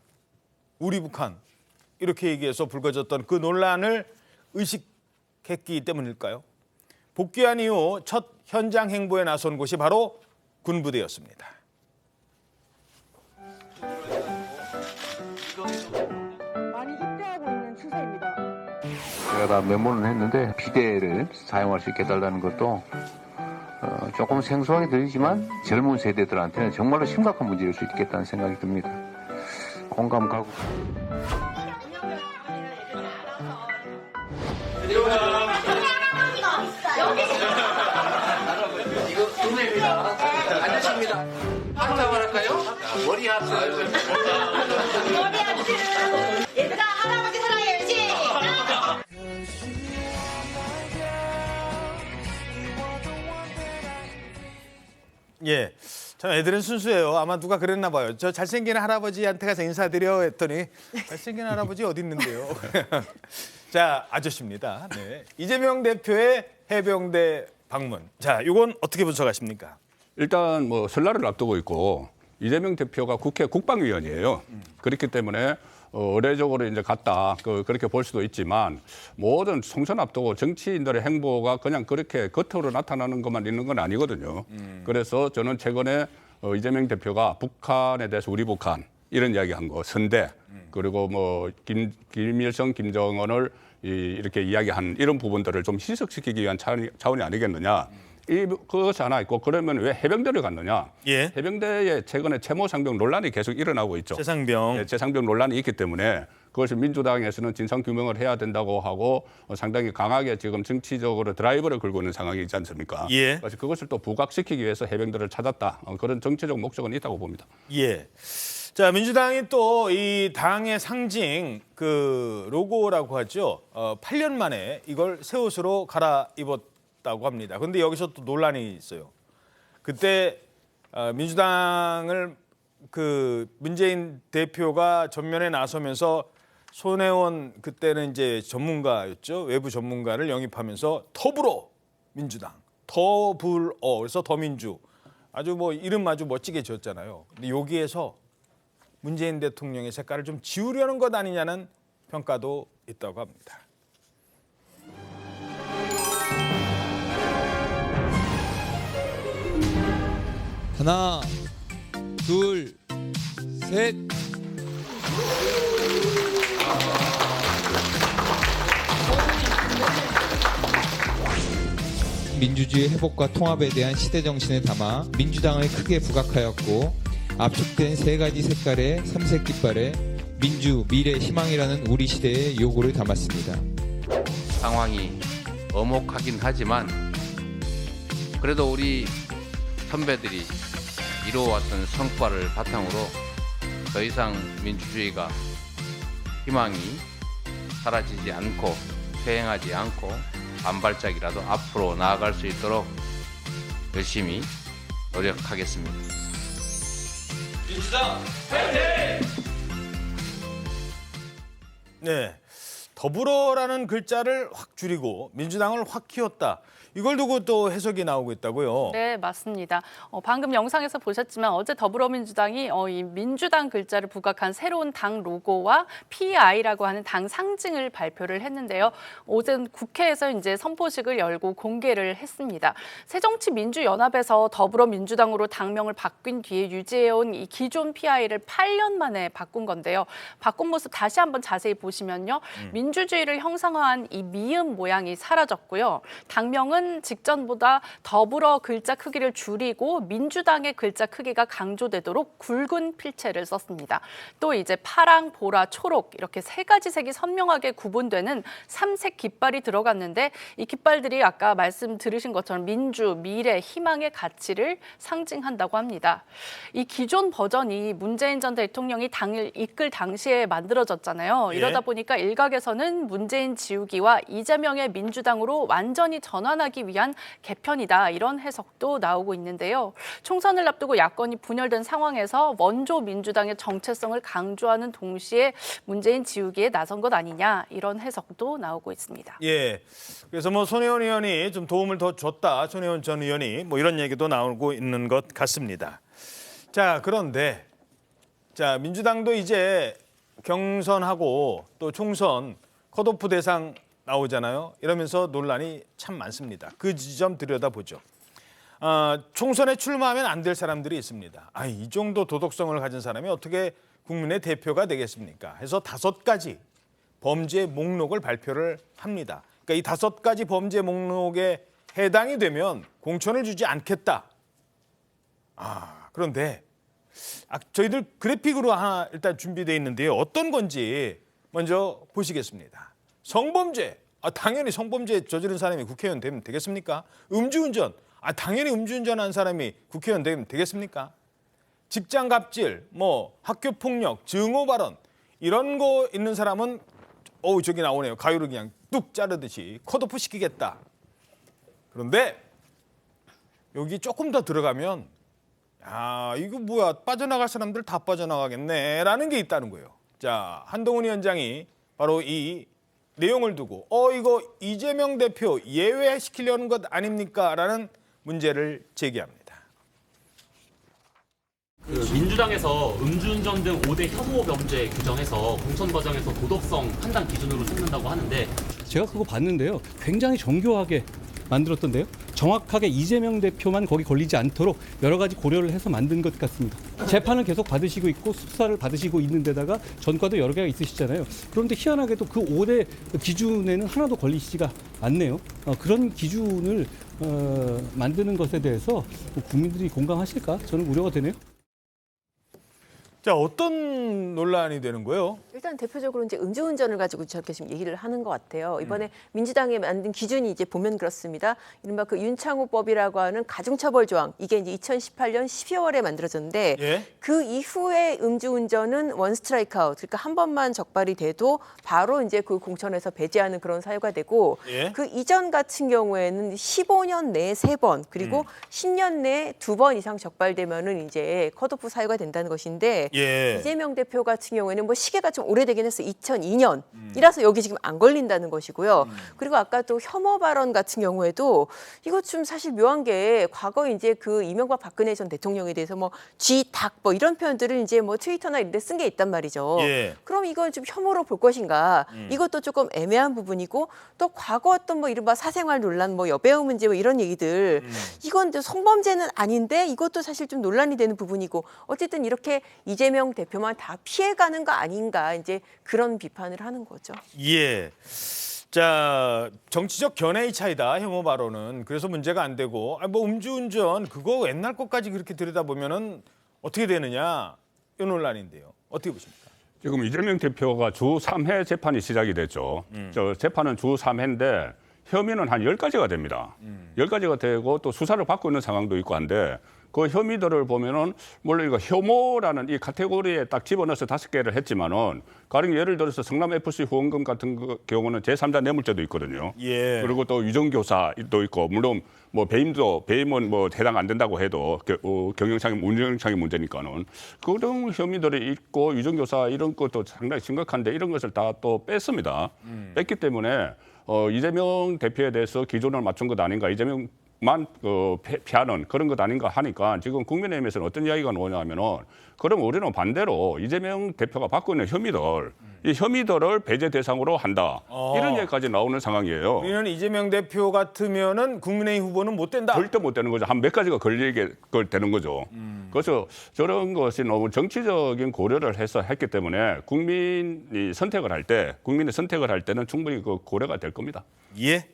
이렇게 얘기해서 불거졌던 그 논란을 의식했기 때문일까요? 복귀한 이후 첫 현장 행보에 나선 곳이 바로 군부대였습니다. 많이 입대하고 있는 추세입니다. 제가 다 메모는 했는데 비대를 사용할 수 있게 해달라는 것도 조금 생소하게 들리지만 젊은 세대들한테는 정말로 심각한 문제일 수 있겠다는 생각이 듭니다. 공감 가고. 이거 동네입니다. 앉으십니다. 한번 할까요? 머리 하트. 머리 하트. 얘들아 할아버지 사랑해야지. 예, 참 애들은 순수해요. 아마 누가 그랬나 봐요. 저 잘생긴 할아버지한테 가서 인사드려 했더니 잘생긴 할아버지 어디 있는데요. 자, 아저씨입니다. 네. 이재명 대표의 해병대 방문. 자, 이건 어떻게 분석하십니까? 일단 뭐 설날을 앞두고 있고 이재명 대표가 국회 국방위원이에요. 그렇기 때문에 의례적으로 이제 갔다 그렇게 볼 수도 있지만 모든 총선 앞두고 정치인들의 행보가 그냥 그렇게 겉으로 나타나는 것만 있는 건 아니거든요. 그래서 저는 최근에 이재명 대표가 북한에 대해서 우리 북한 이런 이야기한 거 선대 그리고 뭐 김일성, 김정은을 이렇게 이야기한 이런 부분들을 좀 희석시키기 위한 차원이 아니겠느냐. 그것이 하나 있고 그러면 왜 해병대를 갔느냐. 해병대에 최근에 채모상병 논란이 계속 일어나고 있죠. 재상병 논란이 있기 때문에 그것을 민주당에서는 진상규명을 해야 된다고 하고 상당히 강하게 지금 정치적으로 드라이브를 걸고 있는 상황이지 않습니까? 그래서 그것을 또 부각시키기 위해서 해병대를 찾았다. 그런 정치적 목적은 있다고 봅니다. 예. 자, 민주당이 또 이 당의 상징 그 로고라고 하죠. 8년 만에 이걸 새 옷으로 갈아입었다고 합니다. 그런데 여기서 또 논란이 있어요. 그때 민주당을 그 문재인 대표가 전면에 나서면서 손혜원 그때는 이제 전문가였죠. 외부 전문가를 영입하면서 더불어 민주당, 더불어 그래서 더민주 아주 뭐 이름 아주 멋지게 지었잖아요. 근데 여기에서 문재인 대통령의 색깔을 좀 지우려는 것 아니냐는 평가도 있다고 합니다. 하나, 둘, 셋. 민주주의 회복과 통합에 대한 시대 정신을 담아 민주당을 크게 부각하였고 압축된 세 가지 색깔의 삼색 깃발에 민주, 미래, 희망이라는 우리 시대의 요구를 담았습니다. 상황이 엄혹하긴 하지만 그래도 우리 선배들이 이루어왔던 성과를 바탕으로 더 이상 민주주의가 희망이 사라지지 않고 퇴행하지 않고 한 발짝이라도 앞으로 나아갈 수 있도록 열심히 노력하겠습니다. 민주당 파이팅! 네, 더불어라는 글자를 확 줄이고 민주당을 확 키웠다. 이걸 두고 또 해석이 나오고 있다고요. 네, 맞습니다. 방금 영상에서 보셨지만 어제 더불어민주당이 이 민주당 글자를 부각한 새로운 당 로고와 PI라고 하는 당 상징을 발표를 했는데요. 오전 국회에서 이제 선포식을 열고 공개를 했습니다. 새정치민주연합에서 더불어민주당으로 당명을 바뀐 뒤에 유지해온 이 기존 PI를 8년 만에 바꾼 건데요. 바꾼 모습 다시 한번 자세히 보시면요. 민주주의를 형상화한 이 미음 모양이 사라졌고요. 당명은 직전보다 더불어 글자 크기를 줄이고 민주당의 글자 크기가 강조되도록 굵은 필체를 썼습니다. 또 이제 파랑, 보라, 초록 이렇게 세 가지 색이 선명하게 구분되는 3색 깃발이 들어갔는데 이 깃발들이 아까 말씀 들으신 것처럼 민주, 미래, 희망의 가치를 상징한다고 합니다. 이 기존 버전이 문재인 전 대통령이 당을 이끌 당시에 만들어졌잖아요. 이러다 보니까 일각에서는 문재인 지우기와 이재명의 민주당으로 완전히 전환하기 위한 개편이다 이런 해석도 나오고 있는데요. 총선을 앞두고 야권이 분열된 상황에서 원조 민주당의 정체성을 강조하는 동시에 문재인 지우기에 나선 것 아니냐 이런 해석도 나오고 있습니다. 예, 그래서 뭐 손혜원 의원이 좀 도움을 더 줬다. 손혜원 전 의원이 뭐 이런 얘기도 나오고 있는 것 같습니다. 자, 그런데 자 민주당도 이제 경선하고 또 총선 컷오프 대상 나오잖아요. 이러면서 논란이 참 많습니다. 그 지점 들여다보죠. 총선에 출마하면 안 될 사람들이 있습니다. 이 정도 도덕성을 가진 사람이 어떻게 국민의 대표가 되겠습니까? 해서 5가지 범죄 목록을 발표를 합니다. 그러니까 이 5가지 범죄 목록에 해당이 되면 공천을 주지 않겠다. 그런데 저희들 그래픽으로 하나 일단 준비되어 있는데요. 어떤 건지 먼저 보시겠습니다. 성범죄, 당연히 성범죄 저지른 사람이 국회의원 되면 되겠습니까? 음주운전, 당연히 음주운전한 사람이 국회의원 되면 되겠습니까? 직장 갑질, 뭐 학교 폭력, 증오 발언 이런 거 있는 사람은 저기 나오네요. 가위로 그냥 뚝 자르듯이 컷오프 시키겠다. 그런데 여기 조금 더 들어가면 이거 뭐야 빠져나갈 사람들 다 빠져나가겠네라는 게 있다는 거예요. 자, 한동훈 위원장이 바로 이 내용을 두고 이거 이재명 대표 예외시키려는 것 아닙니까? 라는 문제를 제기합니다. 민주당에서 음주운전 등 5대 혐오 범죄 규정해서 공천 과정에서 도덕성 판단 기준으로 삼는다고 하는데 제가 그거 봤는데요. 굉장히 정교하게 만들었던데요. 정확하게 이재명 대표만 거기 걸리지 않도록 여러 가지 고려를 해서 만든 것 같습니다. 재판을 계속 받으시고 있고 수사를 받으시고 있는 데다가 전과도 여러 개가 있으시잖아요. 그런데 희한하게도 그 5대 기준에는 하나도 걸리시지가 않네요. 그런 기준을 만드는 것에 대해서 국민들이 공감하실까? 저는 우려가 되네요. 자, 어떤 논란이 되는 거예요? 일단 대표적으로 이제 음주운전을 가지고 저렇게 지금 얘기를 하는 것 같아요. 이번에 민주당이 만든 기준이 이제 보면 그렇습니다. 이른바 그 윤창호법이라고 하는 가중처벌 조항, 이게 이제 2018년 12월에 만들어졌는데 그 이후에 음주운전은 원 스트라이크 아웃, 그러니까 한 번만 적발이 돼도 바로 이제 그 공천에서 배제하는 그런 사유가 되고 그 이전 같은 경우에는 15년 내에 3번 그리고 10년 내에 2번 이상 적발되면은 이제 컷오프 사유가 된다는 것인데 이재명 대표 같은 경우에는 뭐 시계가 좀 오래되긴 했어요. 2002년이라서 여기 지금 안 걸린다는 것이고요. 그리고 아까 또 혐오 발언 같은 경우에도 이거 좀 사실 묘한 게 과거 이제 그 이명박 박근혜 전 대통령에 대해서 뭐 쥐닭 뭐 이런 표현들을 이제 뭐 트위터나 이런 데 쓴 게 있단 말이죠. 그럼 이건 좀 혐오로 볼 것인가? 이것도 조금 애매한 부분이고 또 과거 어떤 뭐 이른바 사생활 논란 뭐 여배우 문제 뭐 이런 얘기들 이건 성범죄는 아닌데 이것도 사실 좀 논란이 되는 부분이고 어쨌든 이렇게 이재명 대표만 다 피해가는 거 아닌가 이제 그런 비판을 하는 거죠. 자, 정치적 견해의 차이다 혐오 발언은. 그래서 문제가 안 되고 뭐 음주운전 그거 옛날 것까지 그렇게 들여다보면은 어떻게 되느냐 이 논란인데요. 어떻게 보십니까? 지금 이재명 대표가 주 3회 재판이 시작이 됐죠. 저 재판은 주 3회인데 혐의는 한 10가지가 됩니다. 10가지가 되고 또 수사를 받고 있는 상황도 있고 한데 그 혐의들을 보면은 물론 이거 혐오라는 이 카테고리에 딱 집어넣어서 5개를 했지만은 가령 예를 들어서 성남 FC 후원금 같은 경우는 제3자 뇌물죄도 있거든요. 예. 그리고 또 유정교사도 있고 물론 뭐 배임은 뭐 해당 안 된다고 해도 경영상의 운영상의 문제니까는 그런 혐의들이 있고 유정교사 이런 것도 상당히 심각한데 이런 것을 다 또 뺐습니다. 뺐기 때문에 이재명 대표에 대해서 기준을 맞춘 것 아닌가 이재명 만 피하는 그런 것 아닌가 하니까 지금 국민의힘에서는 어떤 이야기가 나오냐면은 그럼 우리는 반대로 이재명 대표가 받고 있는 혐의들 이 혐의들을 배제 대상으로 한다 이런 얘기까지 나오는 상황이에요. 우리는 이재명 대표 같으면은 국민의힘 후보는 못 된다. 절대 못 되는 거죠. 한 몇 가지가 걸리게 되는 거죠. 그래서 저런 것이 너무 정치적인 고려를 해서 했기 때문에 국민이 선택을 할 때는 충분히 그 고려가 될 겁니다. 예.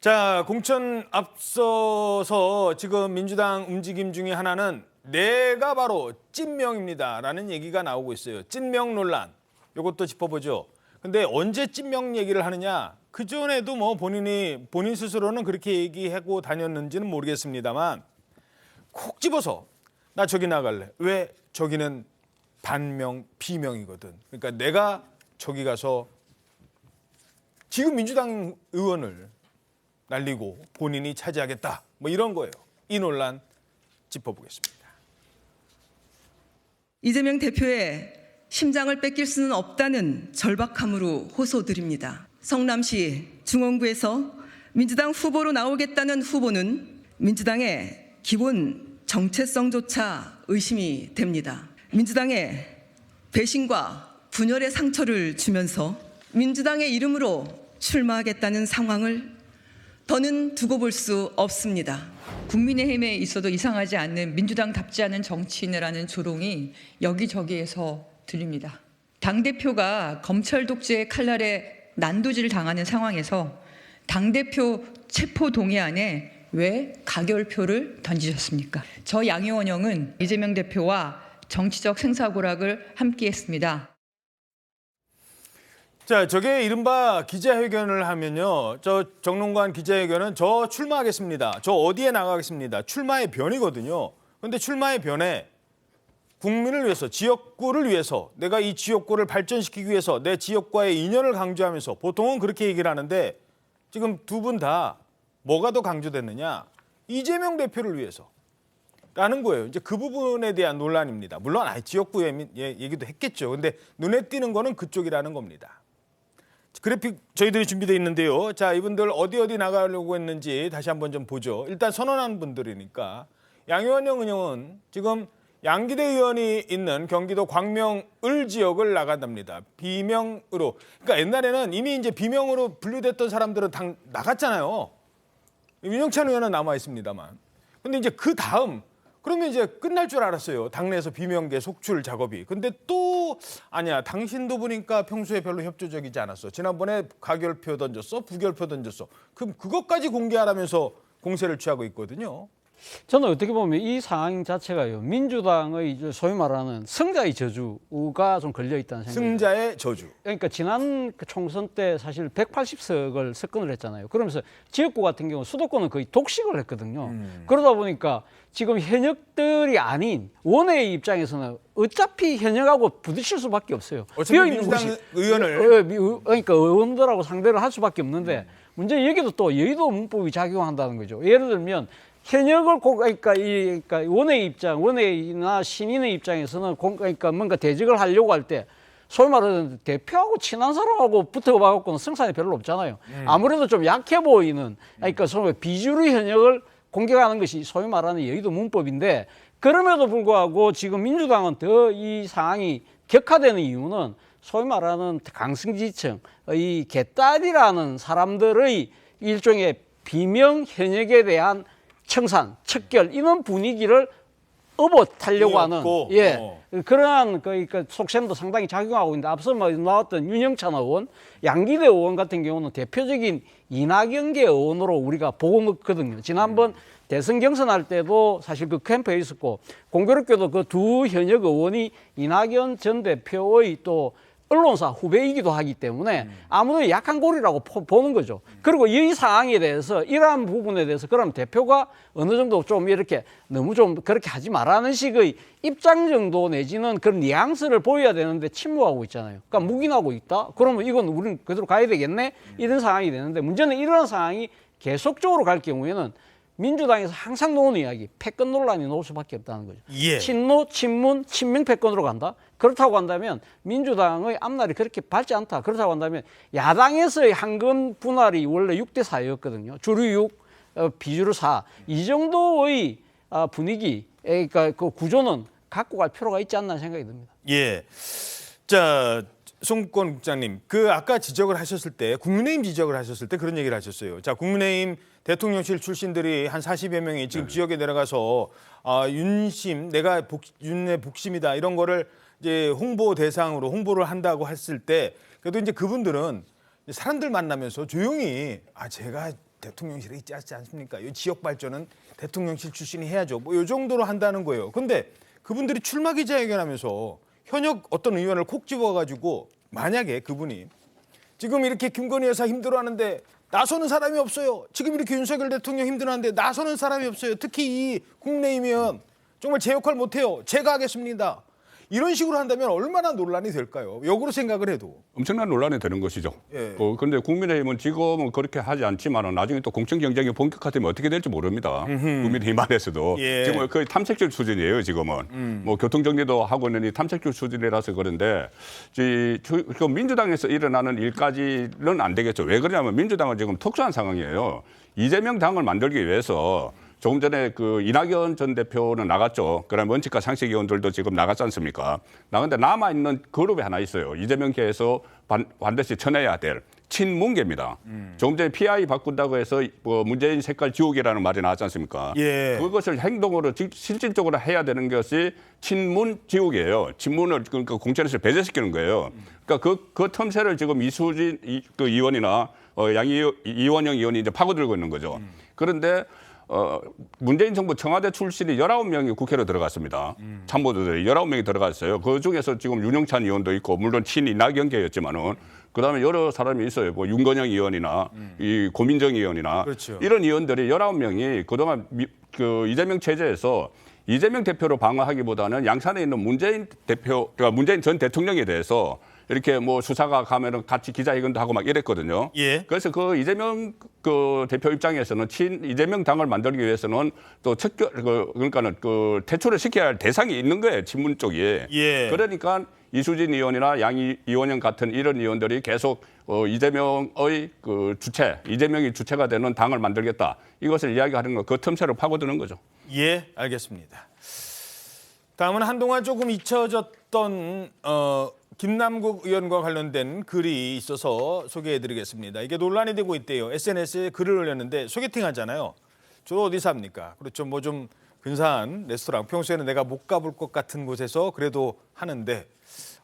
자, 공천 앞서서 지금 민주당 움직임 중에 하나는 내가 바로 찐명입니다라는 얘기가 나오고 있어요. 찐명 논란. 이것도 짚어보죠. 근데 언제 찐명 얘기를 하느냐? 그전에도 뭐 본인 스스로는 그렇게 얘기하고 다녔는지는 모르겠습니다만 콕 집어서 나 저기 나갈래. 왜? 저기는 반명, 비명이거든. 그러니까 내가 저기 가서 지금 민주당 의원을 날리고 본인이 차지하겠다. 뭐 이런 거예요. 이 논란 짚어보겠습니다. 이재명 대표의 심장을 뺏길 수는 없다는 절박함으로 호소드립니다. 성남시 중원구에서 민주당 후보로 나오겠다는 후보는 민주당의 기본 정체성조차 의심이 됩니다. 민주당의 배신과 분열의 상처를 주면서 민주당의 이름으로 출마하겠다는 상황을 더는 두고 볼 수 없습니다. 국민의힘에 있어도 이상하지 않는 민주당답지 않은 정치인이라는 조롱이 여기저기에서 들립니다. 당대표가 검찰 독재의 칼날에 난도질을 당하는 상황에서 당대표 체포 동의안에 왜 가결표를 던지셨습니까? 저 양의원 형은 이재명 대표와 정치적 생사고락을 함께했습니다. 자, 저게 이른바 기자회견을 하면요. 저 정론관 기자회견은 저 출마하겠습니다. 저 어디에 나가겠습니다. 출마의 변이거든요. 그런데 출마의 변에 국민을 위해서, 지역구를 위해서, 내가 이 지역구를 발전시키기 위해서 내 지역과의 인연을 강조하면서 보통은 그렇게 얘기를 하는데 지금 두 분 다 뭐가 더 강조됐느냐? 이재명 대표를 위해서. 라는 거예요. 이제 그 부분에 대한 논란입니다. 물론 지역구 얘기도 했겠죠. 근데 눈에 띄는 거는 그쪽이라는 겁니다. 그래픽 저희들이 준비되어 있는데요. 자, 이분들 어디 나가려고 했는지 다시 한번 좀 보죠. 일단 선언한 분들이니까 양의원 의원은 지금 양기대 의원이 있는 경기도 광명을 지역을 나간답니다. 비명으로. 그러니까 옛날에는 이미 이제 비명으로 분류됐던 사람들은 당 나갔잖아요. 윤영찬 의원은 남아 있습니다만. 근데 이제 그 다음 그러면 이제 끝날 줄 알았어요. 당내에서 비명계 속출 작업이. 근데 또 아니야. 당신도 보니까 평소에 별로 협조적이지 않았어. 지난번에 가결표 던졌어? 부결표 던졌어. 그럼 그것까지 공개하라면서 공세를 취하고 있거든요. 저는 어떻게 보면 이 상황 자체가요. 민주당의 소위 말하는 승자의 저주가 좀 걸려 있다는 생각이. 승자의 저주. 그러니까 지난 총선 때 사실 180석을 석권을 했잖아요. 그러면서 지역구 같은 경우 수도권은 거의 독식을 했거든요. 그러다 보니까 지금 현역들이 아닌 원외의 입장에서는 어차피 현역하고 부딪힐 수밖에 없어요. 어차피 민주당 의원을. 그러니까 의원들하고 상대를 할 수밖에 없는데 문제는 여기도 또 여의도 문법이 작용한다는 거죠. 예를 들면 현역을 그러니까 원외의 입장, 원외나 신인의 입장에서는 그러니까 뭔가 대직을 하려고 할 때 소위 말하는 대표하고 친한 사람하고 붙어봐갖고는 승산이 별로 없잖아요. 아무래도 좀 약해 보이는 그러니까 소위 비주류 현역을 공격하는 것이 소위 말하는 여의도 문법인데 그럼에도 불구하고 지금 민주당은 더 이 상황이 격화되는 이유는 소위 말하는 강승지층, 이 개딸이라는 사람들의 일종의 비명 현역에 대한 청산, 척결 이런 분위기를 업어타려고 하는 그러한 그러니까 속셈도 상당히 작용하고 있는데 앞서 나왔던 윤영찬 의원, 양기대 의원 같은 경우는 대표적인 이낙연계 의원으로 우리가 보고 있거든요. 지난번 대선 경선할 때도 사실 그 캠프에 있었고 공교롭게도 그 두 현역 의원이 이낙연 전 대표의 또 언론사 후배이기도 하기 때문에 아무도 약한 고리라고 보는 거죠. 그리고 이 사항에 대해서 이러한 부분에 대해서 그럼 대표가 어느 정도 좀 이렇게 너무 좀 그렇게 하지 말라는 식의 입장 정도 내지는 그런 뉘앙스를 보여야 되는데 침묵하고 있잖아요. 그러니까 묵인하고 있다. 그러면 이건 우리는 그대로 가야 되겠네. 이런 상황이 되는데 문제는 이런 상황이 계속적으로 갈 경우에는 민주당에서 항상 놓는 이야기, 패권 논란이 나올 수밖에 없다는 거죠. 예. 친노, 친문, 친명 패권으로 간다. 그렇다고 한다면 민주당의 앞날이 그렇게 밝지 않다. 그렇다고 한다면 야당에서의 한건 분할이 원래 6대 4였거든요. 주류 6, 비주류 4. 이 정도의 분위기, 그러니까 그 구조는 갖고 갈 필요가 있지 않나 생각이 듭니다. 예. 자, 송권 국장님, 그 아까 지적을 하셨을 때, 국민의힘 지적을 하셨을 때 그런 얘기를 하셨어요. 자, 국민의힘 대통령실 출신들이 한 40여 명이 지금 지역에 내려가서 윤심, 내가 윤의 복심이다 이런 거를 이제 홍보 대상으로 홍보를 한다고 했을 때, 그래도 이제 그분들은 사람들 만나면서 조용히 제가 대통령실에 있지 않습니까? 이 지역 발전은 대통령실 출신이 해야죠. 뭐 이 정도로 한다는 거예요. 근데 그분들이 출마 기자회견하면서 현역 어떤 의원을 콕 집어가지고 만약에 그분이 지금 이렇게 김건희 여사 힘들어하는데 나서는 사람이 없어요. 지금 이렇게 윤석열 대통령 힘들어하는데 나서는 사람이 없어요. 특히 이 국내임 의원 정말 제 역할 못해요. 제가 하겠습니다. 이런 식으로 한다면 얼마나 논란이 될까요? 역으로 생각을 해도. 엄청난 논란이 되는 것이죠. 예. 그런데 국민의힘은 지금은 그렇게 하지 않지만 나중에 또 공천 경쟁이 본격화되면 어떻게 될지 모릅니다. 국민의힘 안에서도. 예. 지금 거의 탐색질 수준이에요. 지금은. 뭐 교통정리도 하고 있는 이 탐색질 수준이라서 그런데 그 민주당에서 일어나는 일까지는 안 되겠죠. 왜 그러냐면 민주당은 지금 특수한 상황이에요. 이재명 당을 만들기 위해서 조금 전에 그 이낙연 전 대표는 나갔죠. 그다음 원칙과 상식 의원들도 지금 나갔지 않습니까? 나근데 남아 있는 그룹이 하나 있어요. 이재명계에서 반드시 쳐내야 될 친문계입니다. 조금 전에 PI 바꾼다고 해서 뭐 문재인 색깔 지우개라는 말이 나왔지 않습니까? 예. 그것을 행동으로 실질적으로 해야 되는 것이 친문 지우개예요. 친문을 그러니까 공천에서 배제시키는 거예요. 그러니까 그 틈새를 지금 이수진 그 의원이나 이원영 의원이 이제 파고들고 있는 거죠. 그런데 문재인 정부 청와대 출신이 19명이 국회로 들어갔습니다. 참모들이 19명이 들어갔어요. 그중에서 지금 윤영찬 의원도 있고 물론 친이낙연계였지만은 그다음에 여러 사람이 있어요. 뭐 윤건영 의원이나 이 고민정 의원이나 그렇죠. 이런 의원들이 19명이 그동안 그 이재명 체제에서 이재명 대표로 방어하기보다는 양산에 있는 문재인 대표, 그러니까 문재인 전 대통령에 대해서 이렇게 뭐 수사가 가면은 같이 기자회견도 하고 막 이랬거든요. 예. 그래서 그 이재명 그 대표 입장에서는 이재명 당을 만들기 위해서는 또 그러니까는 그 퇴출을 시켜야 할 대상이 있는 거예요. 친문 쪽이. 예. 그러니까 이수진 의원이나 이원영 같은 이런 의원들이 계속 이재명의 그 이재명이 주체가 되는 당을 만들겠다. 이것을 이야기하는 거, 그 틈새로 파고드는 거죠. 예, 알겠습니다. 다음은 한동안 조금 잊혀졌던 김남국 의원과 관련된 글이 있어서 소개해드리겠습니다. 이게 논란이 되고 있대요. SNS에 글을 올렸는데 소개팅 하잖아요. 주로 어디서 합니까? 그렇죠. 뭐 좀 근사한 레스토랑. 평소에는 내가 못 가볼 것 같은 곳에서 그래도 하는데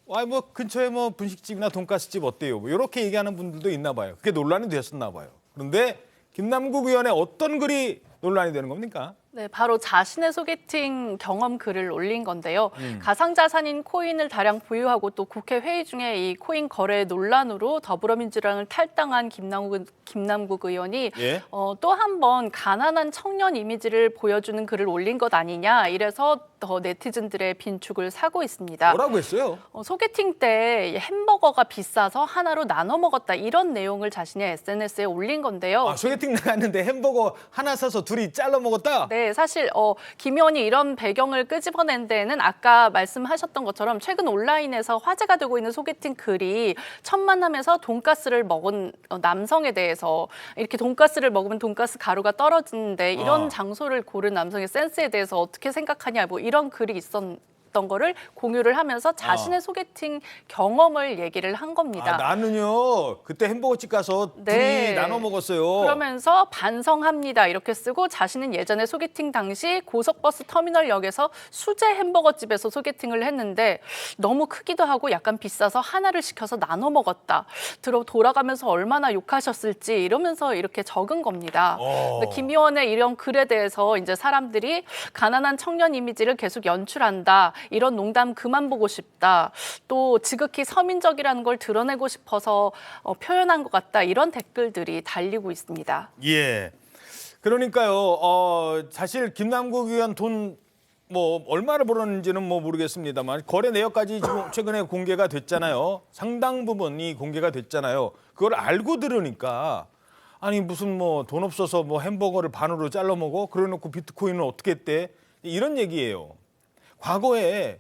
뭐 근처에 뭐 분식집이나 돈가스집 어때요? 뭐 이렇게 얘기하는 분들도 있나 봐요. 그게 논란이 되었었나 봐요. 그런데 김남국 의원의 어떤 글이 논란이 되는 겁니까? 네, 바로 자신의 소개팅 경험 글을 올린 건데요. 가상자산인 코인을 다량 보유하고 또 국회 회의 중에 이 코인 거래 논란으로 더불어민주당을 탈당한 김남국 의원이 예? 또 한 번 가난한 청년 이미지를 보여주는 글을 올린 것 아니냐 이래서 더 네티즌들의 빈축을 사고 있습니다. 뭐라고 했어요? 소개팅 때 햄버거가 비싸서 하나로 나눠 먹었다 이런 내용을 자신의 SNS에 올린 건데요. 소개팅 나갔는데 햄버거 하나 사서 둘이 잘라 먹었다? 네, 사실 김 의원이 이런 배경을 끄집어낸 데는 아까 말씀하셨던 것처럼 최근 온라인에서 화제가 되고 있는 소개팅 글이 첫 만남에서 돈가스를 먹은 남성에 대해서 이렇게 돈가스를 먹으면 돈가스 가루가 떨어지는데 이런 장소를 고른 남성의 센스에 대해서 어떻게 생각하냐 뭐 이런 글이 있었던 거를 공유를 하면서 자신의 소개팅 경험을 얘기를 한 겁니다. 나는요 그때 햄버거집 가서 둘이 나눠 먹었어요. 그러면서 반성합니다 이렇게 쓰고 자신은 예전에 소개팅 당시 고속버스 터미널역에서 수제 햄버거집에서 소개팅을 했는데 너무 크기도 하고 약간 비싸서 하나를 시켜서 나눠 먹었다. 돌아가면서 얼마나 욕하셨을지 이러면서 이렇게 적은 겁니다. 근데 김 의원의 이런 글에 대해서 이제 사람들이 가난한 청년 이미지를 계속 연출한다. 이런 농담 그만 보고 싶다. 또 지극히 서민적이라는 걸 드러내고 싶어서 표현한 것 같다. 이런 댓글들이 달리고 있습니다. 예. 그러니까요. 사실 김남국 의원 돈 얼마를 벌었는지는 모르겠습니다만 거래 내역까지 지금 최근에 공개가 됐잖아요. 상당 부분이 공개가 됐잖아요. 그걸 알고 들으니까 아니 무슨 돈 없어서 햄버거를 반으로 잘라 먹어? 그래놓고 비트코인은 어떻게 했대? 이런 얘기예요. 과거에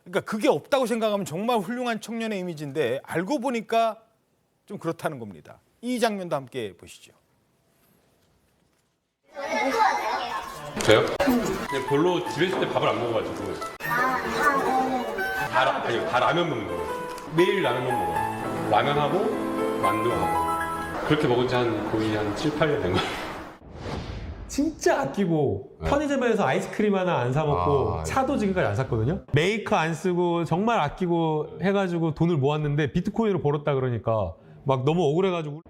그러니까 그게 없다고 생각하면 정말 훌륭한 청년의 이미지인데 알고 보니까 좀 그렇다는 겁니다. 이 장면도 함께 보시죠. 저요? 별로 집에 있을 때 밥을 안 먹어가지고 다 라면 먹는 거예요. 매일 라면만 먹어요. 라면하고 만두하고 그렇게 먹은 지 거의 한 7, 8년 된 거예요. 진짜 아끼고 편의점에서 아이스크림 하나 안 사 먹고 차도 지금까지 안 샀거든요. 메이커 안 쓰고 정말 아끼고 해가지고 돈을 모았는데 비트코인으로 벌었다 그러니까 막 너무 억울해가지고.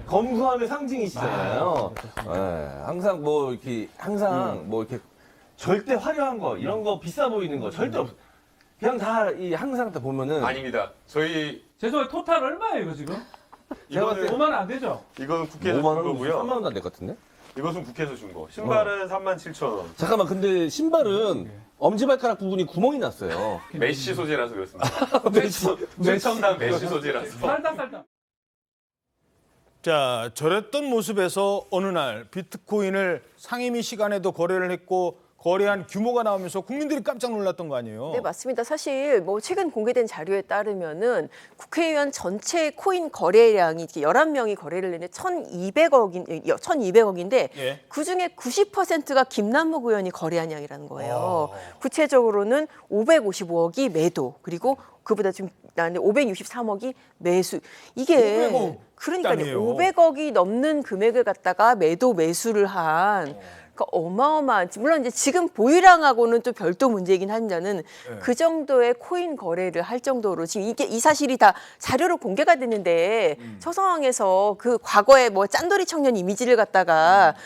검소함의 상징이시잖아요. 항상 이렇게 절대 화려한 거 이런 거 비싸 보이는 거 절대 없어. 그냥 항상 다 보면은 아닙니다. 저희 죄송해요. 토탈 얼마예요 이거 지금? 이거는 5만 원 안 되죠? 이건 국회에서 5만 준 원, 거고요. 3만 원도 안 될 것 같은데? 이것은 국회에서 준 거. 신발은 37,000원. 잠깐만, 근데 신발은 엄지발가락 부분이 구멍이 났어요. 메쉬 소재라서 그렇습니다. 최첨단 메쉬 소재라서. 살짝. 자, 저랬던 모습에서 어느 날 비트코인을 상임위 시간에도 거래를 했고 거래한 규모가 나오면서 국민들이 깜짝 놀랐던 거 아니에요? 네, 맞습니다. 사실 최근 공개된 자료에 따르면은 국회의원 전체 코인 거래량이 11명이 거래를 했는데 1,200억인데 예. 그중에 90%가 김남국 의원이 거래한 양이라는 거예요. 구체적으로는 555억이 매도, 그리고 그보다 좀 나는데 563억이 매수. 이게 500억 그러니까요. 단위예요. 500억이 넘는 금액을 갖다가 매수를 한 그러니까 어마어마한, 물론 이제 지금 보유량하고는 또 별도 문제이긴 한다는 그 정도의 코인 거래를 할 정도로 지금 이 사실이 다 자료로 공개가 됐는데 저 상황에서 그 과거의 짠돌이 청년 이미지를 갖다가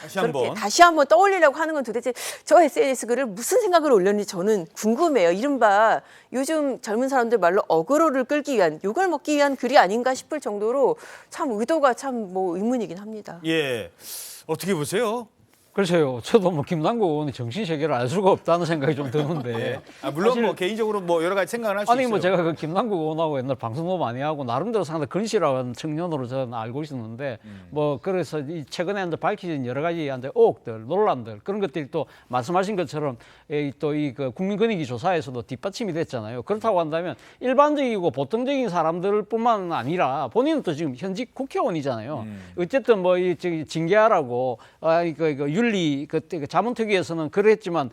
다시 한번 떠올리려고 하는 건 도대체 저 SNS 글을 무슨 생각을 올렸는지 저는 궁금해요. 이른바 요즘 젊은 사람들 말로 어그로를 끌기 위한, 욕을 먹기 위한 글이 아닌가 싶을 정도로 참 의도가 참 의문이긴 합니다. 예, 어떻게 보세요? 글쎄요. 저도 김남국 의원의 정신 세계를 알 수가 없다는 생각이 좀 드는데. 물론 개인적으로 여러 가지 생각을 할 수 있어요. 아니 제가 그 김남국 의원하고 옛날 방송도 많이 하고 나름대로 상당히 근실한 청년으로 저는 알고 있었는데 그래서 최근에 밝혀진 여러 가지 의혹들, 논란들 그런 것들이 또 말씀하신 것처럼 또 그 국민권익위 조사에서도 뒷받침이 됐잖아요. 그렇다고 한다면 일반적이고 보통적인 사람들뿐만 아니라 본인은 또 지금 현직 국회의원이잖아요. 어쨌든 징계하라고 윤리 자문특위에서는 그랬지만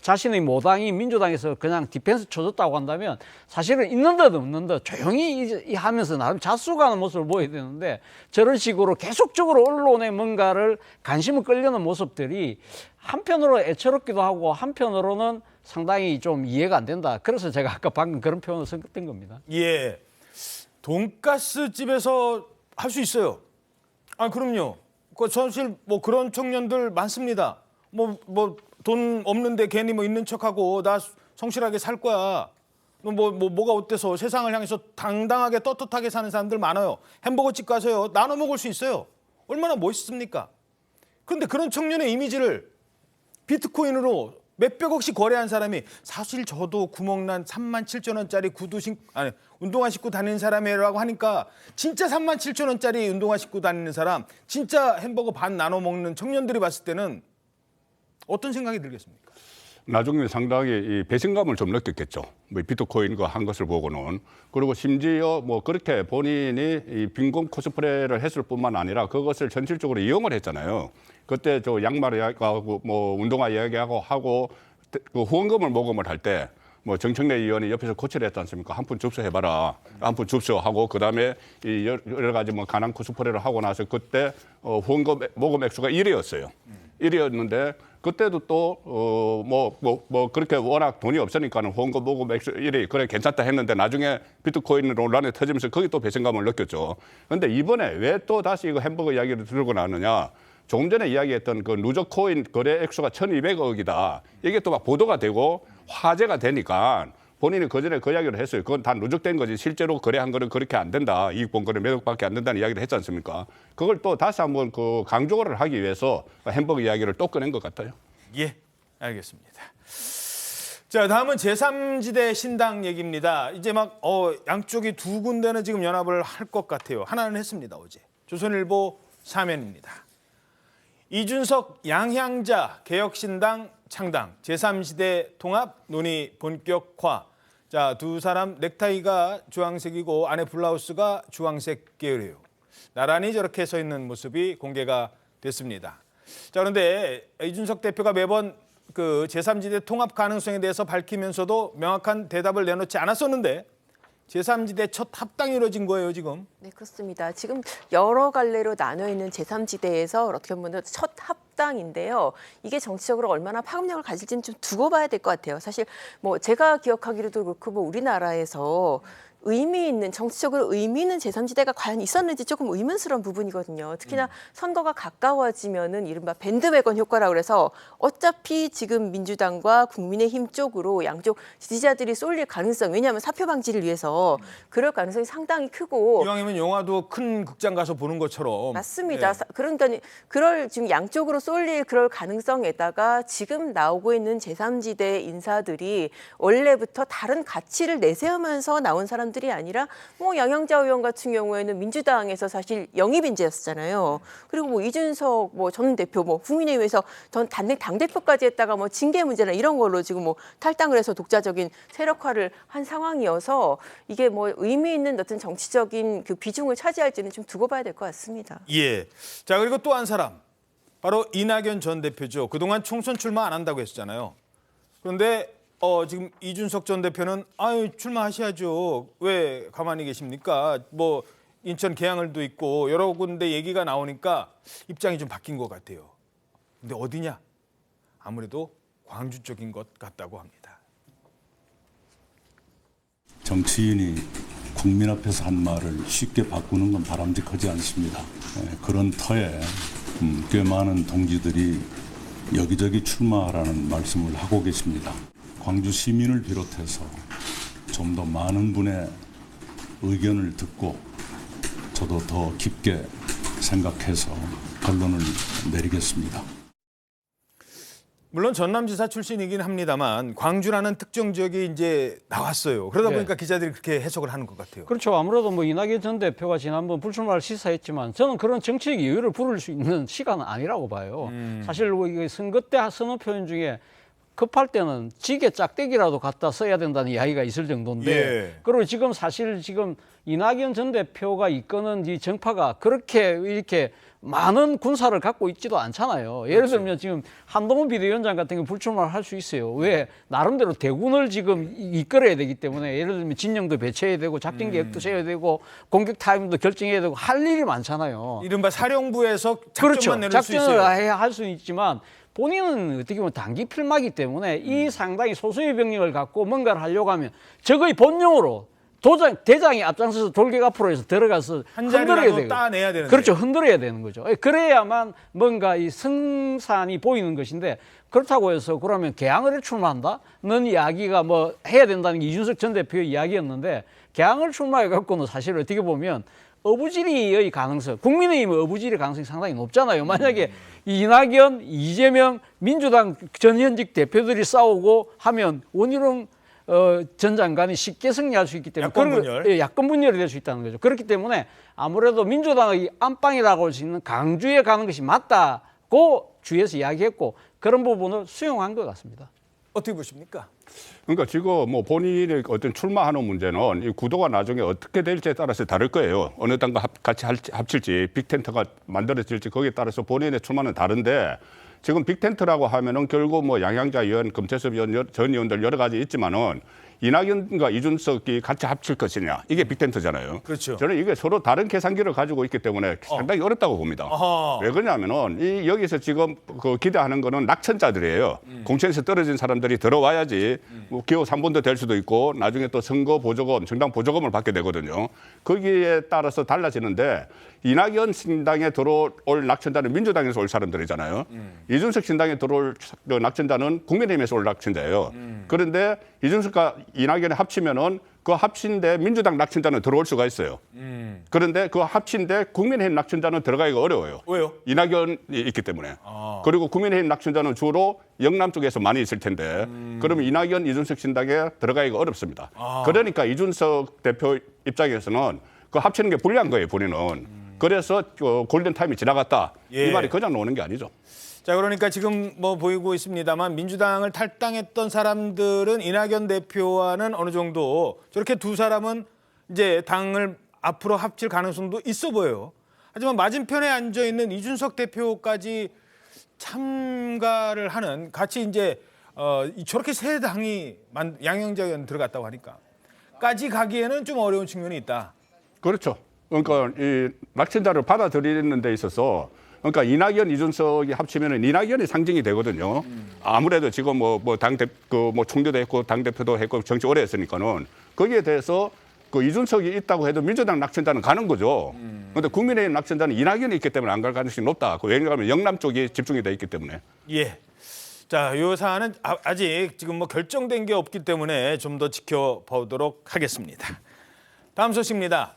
자신의 모당이 민주당에서 그냥 디펜스 쳐줬다고 한다면 사실은 있는 듯 없는 듯 조용히 하면서 나름 자수가는 모습을 보여야 되는데 저런 식으로 계속적으로 언론에 뭔가를 관심을 끌려는 모습들이 한편으로 애처롭기도 하고 한편으로는 상당히 좀 이해가 안 된다. 그래서 제가 아까 방금 그런 표현을 선택된 겁니다. 예, 돈가스 집에서 할 수 있어요. 그럼요. 사실 그런 청년들 많습니다. 돈 없는데 괜히 있는 척하고 나 성실하게 살 거야. 뭐가 어때서 세상을 향해서 당당하게 떳떳하게 사는 사람들 많아요. 햄버거집 가서요 나눠 먹을 수 있어요. 얼마나 멋있습니까? 그런데 그런 청년의 이미지를 비트코인으로 몇백억씩 거래한 사람이 사실 저도 구멍난 37,000원짜리 운동화 신고 다니는 사람이라고 하니까 진짜 37,000원짜리 운동화 신고 다니는 사람, 진짜 햄버거 반 나눠 먹는 청년들이 봤을 때는 어떤 생각이 들겠습니까? 나중에 상당히 이 배신감을 좀 느꼈겠죠. 비트코인 한 것을 보고는. 그리고 심지어 그렇게 본인이 이 빈곤 코스프레를 했을 뿐만 아니라 그것을 전실적으로 이용을 했잖아요. 그때 양말 이야기하고 운동화 이야기하고 그 후원금을 모금을 할 때 뭐 정청래 의원이 옆에서 코치를 했지 않습니까? 한 푼 접수해봐라. 한 푼 접수하고 그다음에 이 여러 가지 뭐 가난 코스프레를 하고 나서 그때 후원금 모금 액수가 1위였어요. 1위였는데 그때도 또 뭐 그렇게 워낙 돈이 없으니까는 후원금 모금 액수 1위 그래 괜찮다 했는데 나중에 비트코인 논란이 터지면서 거기 또 배신감을 느꼈죠. 그런데 이번에 왜 또 다시 이거 햄버거 이야기를 들고 나느냐? 조금 전에 이야기했던 그 누적 코인 거래 액수가 1,200억이다. 이게 또 막 보도가 되고 화제가 되니까 본인이 그전에 그 이야기를 했어요. 그건 다 누적된 거지. 실제로 거래한 거는 그렇게 안 된다. 이익 본 거는 몇 억밖에 안 된다는 이야기를 했지 않습니까? 그걸 또 다시 한번 그 강조를 하기 위해서 햄버거 이야기를 또 꺼낸 것 같아요. 예, 알겠습니다. 자, 다음은 제3지대 신당 얘기입니다. 이제 막 양쪽이 두 군데는 지금 연합을 할 것 같아요. 하나는 했습니다, 어제. 조선일보 사면입니다. 이준석 양향자 개혁신당 창당, 제3시대 통합 논의 본격화. 자, 두 사람 넥타이가 주황색이고 안에 블라우스가 주황색 계열이에요. 나란히 저렇게 서 있는 모습이 공개가 됐습니다. 자, 그런데 이준석 대표가 매번 그 제3지대 통합 가능성에 대해서 밝히면서도 명확한 대답을 내놓지 않았었는데 제3지대 첫 합당이 이루어진 거예요, 지금. 네, 그렇습니다. 지금 여러 갈래로 나눠 있는 제3지대에서 어떻게 보면 첫 합당인데요. 이게 정치적으로 얼마나 파급력을 가질지는 좀 두고 봐야 될 것 같아요. 사실 뭐 제가 기억하기로도 그렇고 뭐 우리나라에서 의미 있는 정치적으로 의미 있는 제3지대가 과연 있었는지 조금 의문스러운 부분이거든요. 특히나 선거가 가까워지면은 이른바 밴드웨건 효과라고 그래서 어차피 지금 민주당과 국민의힘 쪽으로 양쪽 지지자들이 쏠릴 가능성, 왜냐하면 사표 방지를 위해서 그럴 가능성이 상당히 크고 이왕이면 영화도 큰 극장 가서 보는 것처럼. 맞습니다. 네. 그러니까 그럴 지금 양쪽으로 쏠릴 그럴 가능성에다가 지금 나오고 있는 제3지대 인사들이 원래부터 다른 가치를 내세우면서 나온 사람들이 아니라 뭐 양향자 의원 같은 경우에는 민주당에서 사실 영입 인재였잖아요. 그리고 뭐 이준석 뭐 전 대표 뭐 국민의힘에서 전 당대표까지 했다가 뭐 징계 문제나 이런 걸로 지금 뭐 탈당을 해서 독자적인 세력화를 한 상황이어서 이게 뭐 의미 있는 어떤 정치적인 그 비중을 차지할지는 좀 두고 봐야 될 것 같습니다. 예. 자, 그리고 또 한 사람. 바로 이낙연 전 대표죠. 그동안 총선 출마 안 한다고 했었잖아요. 그런데 지금 이준석 전 대표는 출마하셔야죠. 왜 가만히 계십니까? 뭐 인천 계양을도 있고 여러 군데 얘기가 나오니까 입장이 좀 바뀐 것 같아요. 근데 어디냐? 아무래도 광주 쪽인 것 같다고 합니다. 정치인이 국민 앞에서 한 말을 쉽게 바꾸는 건 바람직하지 않습니다. 그런 터에 꽤 많은 동지들이 여기저기 출마하라는 말씀을 하고 계십니다. 광주 시민을 비롯해서 좀 더 많은 분의 의견을 듣고 저도 더 깊게 생각해서 결론을 내리겠습니다. 물론 전남지사 출신이긴 합니다만 광주라는 특정 지역이 이제 나왔어요. 그러다 보니까 기자들이 그렇게 해석을 하는 것 같아요. 그렇죠. 아무래도 뭐 이낙연 전 대표가 지난번 불출마를 시사했지만 저는 그런 정치적 이유를 부를 수 있는 시간은 아니라고 봐요. 사실 선거 때 선거 표현 중에 급할 때는 지게 짝대기라도 갖다 써야 된다는 이야기가 있을 정도인데 그리고 지금 사실 지금 이낙연 전 대표가 이끄는 이 정파가 그렇게 이렇게 많은 군사를 갖고 있지도 않잖아요. 예를 들면 지금 한동훈 비대위원장 같은 경우 불출마를 할 수 있어요. 왜? 나름대로 대군을 지금 이끌어야 되기 때문에 예를 들면 진영도 배치해야 되고 작전 계획도 세워야 되고 공격 타임도 결정해야 되고 할 일이 많잖아요. 이른바 사령부에서 작전만 그렇죠. 내릴 수 있어요. 작전을 해야 할 수는 있지만 본인은 어떻게 보면 단기 필마기 때문에 이 상당히 소수의 병력을 갖고 뭔가를 하려고 하면 적의 본령으로 대장이 앞장서서 돌격 앞으로 해서 들어가서 흔들어야 되고 따내야 되는데. 그렇죠. 흔들어야 되는 거죠. 그래야만 뭔가 이 승산이 보이는 것인데 그렇다고 해서 그러면 개항을 출마한다는 이야기가 뭐 해야 된다는 게 이준석 전 대표의 이야기였는데 개항을 출마해 갖고는 사실 어떻게 보면 어부지리의 가능성, 국민의힘의 어부지리 가능성이 상당히 높잖아요. 만약에 이낙연, 이재명, 민주당 전현직 대표들이 싸우고 하면 원희룡 전 장관이 쉽게 승리할 수 있기 때문에 야권 분열이 될 수 있다는 거죠. 그렇기 때문에 아무래도 민주당의 안방이라고 할 수 있는 강주에 가는 것이 맞다고 주위에서 이야기했고 그런 부분을 수용한 것 같습니다. 어떻게 보십니까? 그러니까 지금 뭐 본인이 어떤 출마하는 문제는 이 구도가 나중에 어떻게 될지에 따라서 다를 거예요. 어느 당과 같이 합칠지 빅텐트가 만들어질지 거기에 따라서 본인의 출마는 다른데 지금 빅텐트라고 하면은 결국 뭐 양양자 의원, 금태섭 의원, 전 의원들 여러 가지 있지만은 이낙연과 이준석이 같이 합칠 것이냐 이게 빅텐트잖아요. 그렇죠. 저는 이게 서로 다른 계산기를 가지고 있기 때문에 상당히 어렵다고 봅니다. 왜 그러냐면은 여기서 지금 그 기대하는 거는 낙천자들이에요. 공천에서 떨어진 사람들이 들어와야지 뭐 기호 3번도 될 수도 있고 나중에 또 선거 보조금, 정당 보조금을 받게 되거든요. 거기에 따라서 달라지는데 이낙연 신당에 들어올 낙천자는 민주당에서 올 사람들이잖아요. 이준석 신당에 들어올 낙천자는 국민의힘에서 올 낙천자예요. 그런데 이준석과 이낙연이 합치면은 그 합친데 민주당 낙천자는 들어올 수가 있어요. 그런데 그 합친데 국민의힘 낙천자는 들어가기가 어려워요. 왜요? 이낙연이 있기 때문에. 그리고 국민의힘 낙천자는 주로 영남 쪽에서 많이 있을 텐데 그러면 이낙연, 이준석 신당에 들어가기가 어렵습니다. 그러니까 이준석 대표 입장에서는 그 합치는 게 불리한 거예요, 본인은. 그래서 골든타임이 지나갔다. 예. 이 말이 그냥 나오는 게 아니죠. 자, 그러니까 지금 뭐 보이고 있습니다만 민주당을 탈당했던 사람들은 이낙연 대표와는 어느 정도 저렇게 두 사람은 이제 당을 앞으로 합칠 가능성도 있어 보여요. 하지만 맞은편에 앉아 있는 이준석 대표까지 참가를 하는 같이 이제 저렇게 세 당이 양양자 의원 들어갔다고 하니까까지 가기에는 좀 어려운 측면이 있다. 그렇죠. 그러니까 이 낙천자를 받아들이는 데 있어서 그러니까 이낙연, 이준석이 합치면은 이낙연이 상징이 되거든요. 아무래도 지금 뭐 총리도 했고 당 대표도 했고 정치 오래 했으니까는 거기에 대해서 그 이준석이 있다고 해도 민주당 낙천자는 가는 거죠. 그런데 국민의힘 낙천자는 이낙연이 있기 때문에 안 갈 가능성이 높다. 왜냐하면 영남 쪽이 집중이 돼 있기 때문에. 예. 자, 이 사안은 아직 지금 뭐 결정된 게 없기 때문에 좀 더 지켜보도록 하겠습니다. 다음 소식입니다.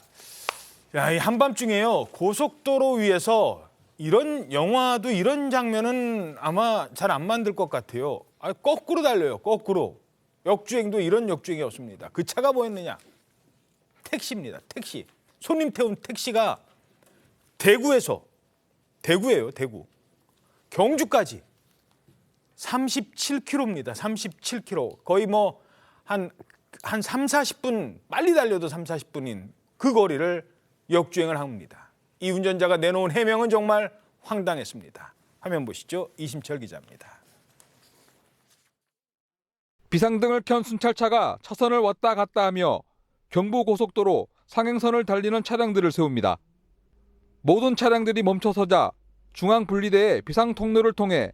야, 이 한밤중에요. 고속도로 위에서 이런 영화도 이런 장면은 아마 잘 안 만들 것 같아요. 거꾸로 달려요. 거꾸로. 역주행도 이런 역주행이 없습니다. 그 차가 뭐였느냐? 택시입니다. 택시. 손님 태운 택시가 대구예요. 대구. 경주까지 37km입니다. 37km. 거의 뭐 한 3, 40분 빨리 달려도 3, 40분인 그 거리를 역주행을 합니다. 이 운전자가 내놓은 해명은 정말 황당했습니다. 화면 보시죠. 이심철 기자입니다. 비상등을 켠 순찰차가 차선을 왔다 갔다 하며 경부고속도로 상행선을 달리는 차량들을 세웁니다. 모든 차량들이 멈춰서자 중앙분리대의 비상통로를 통해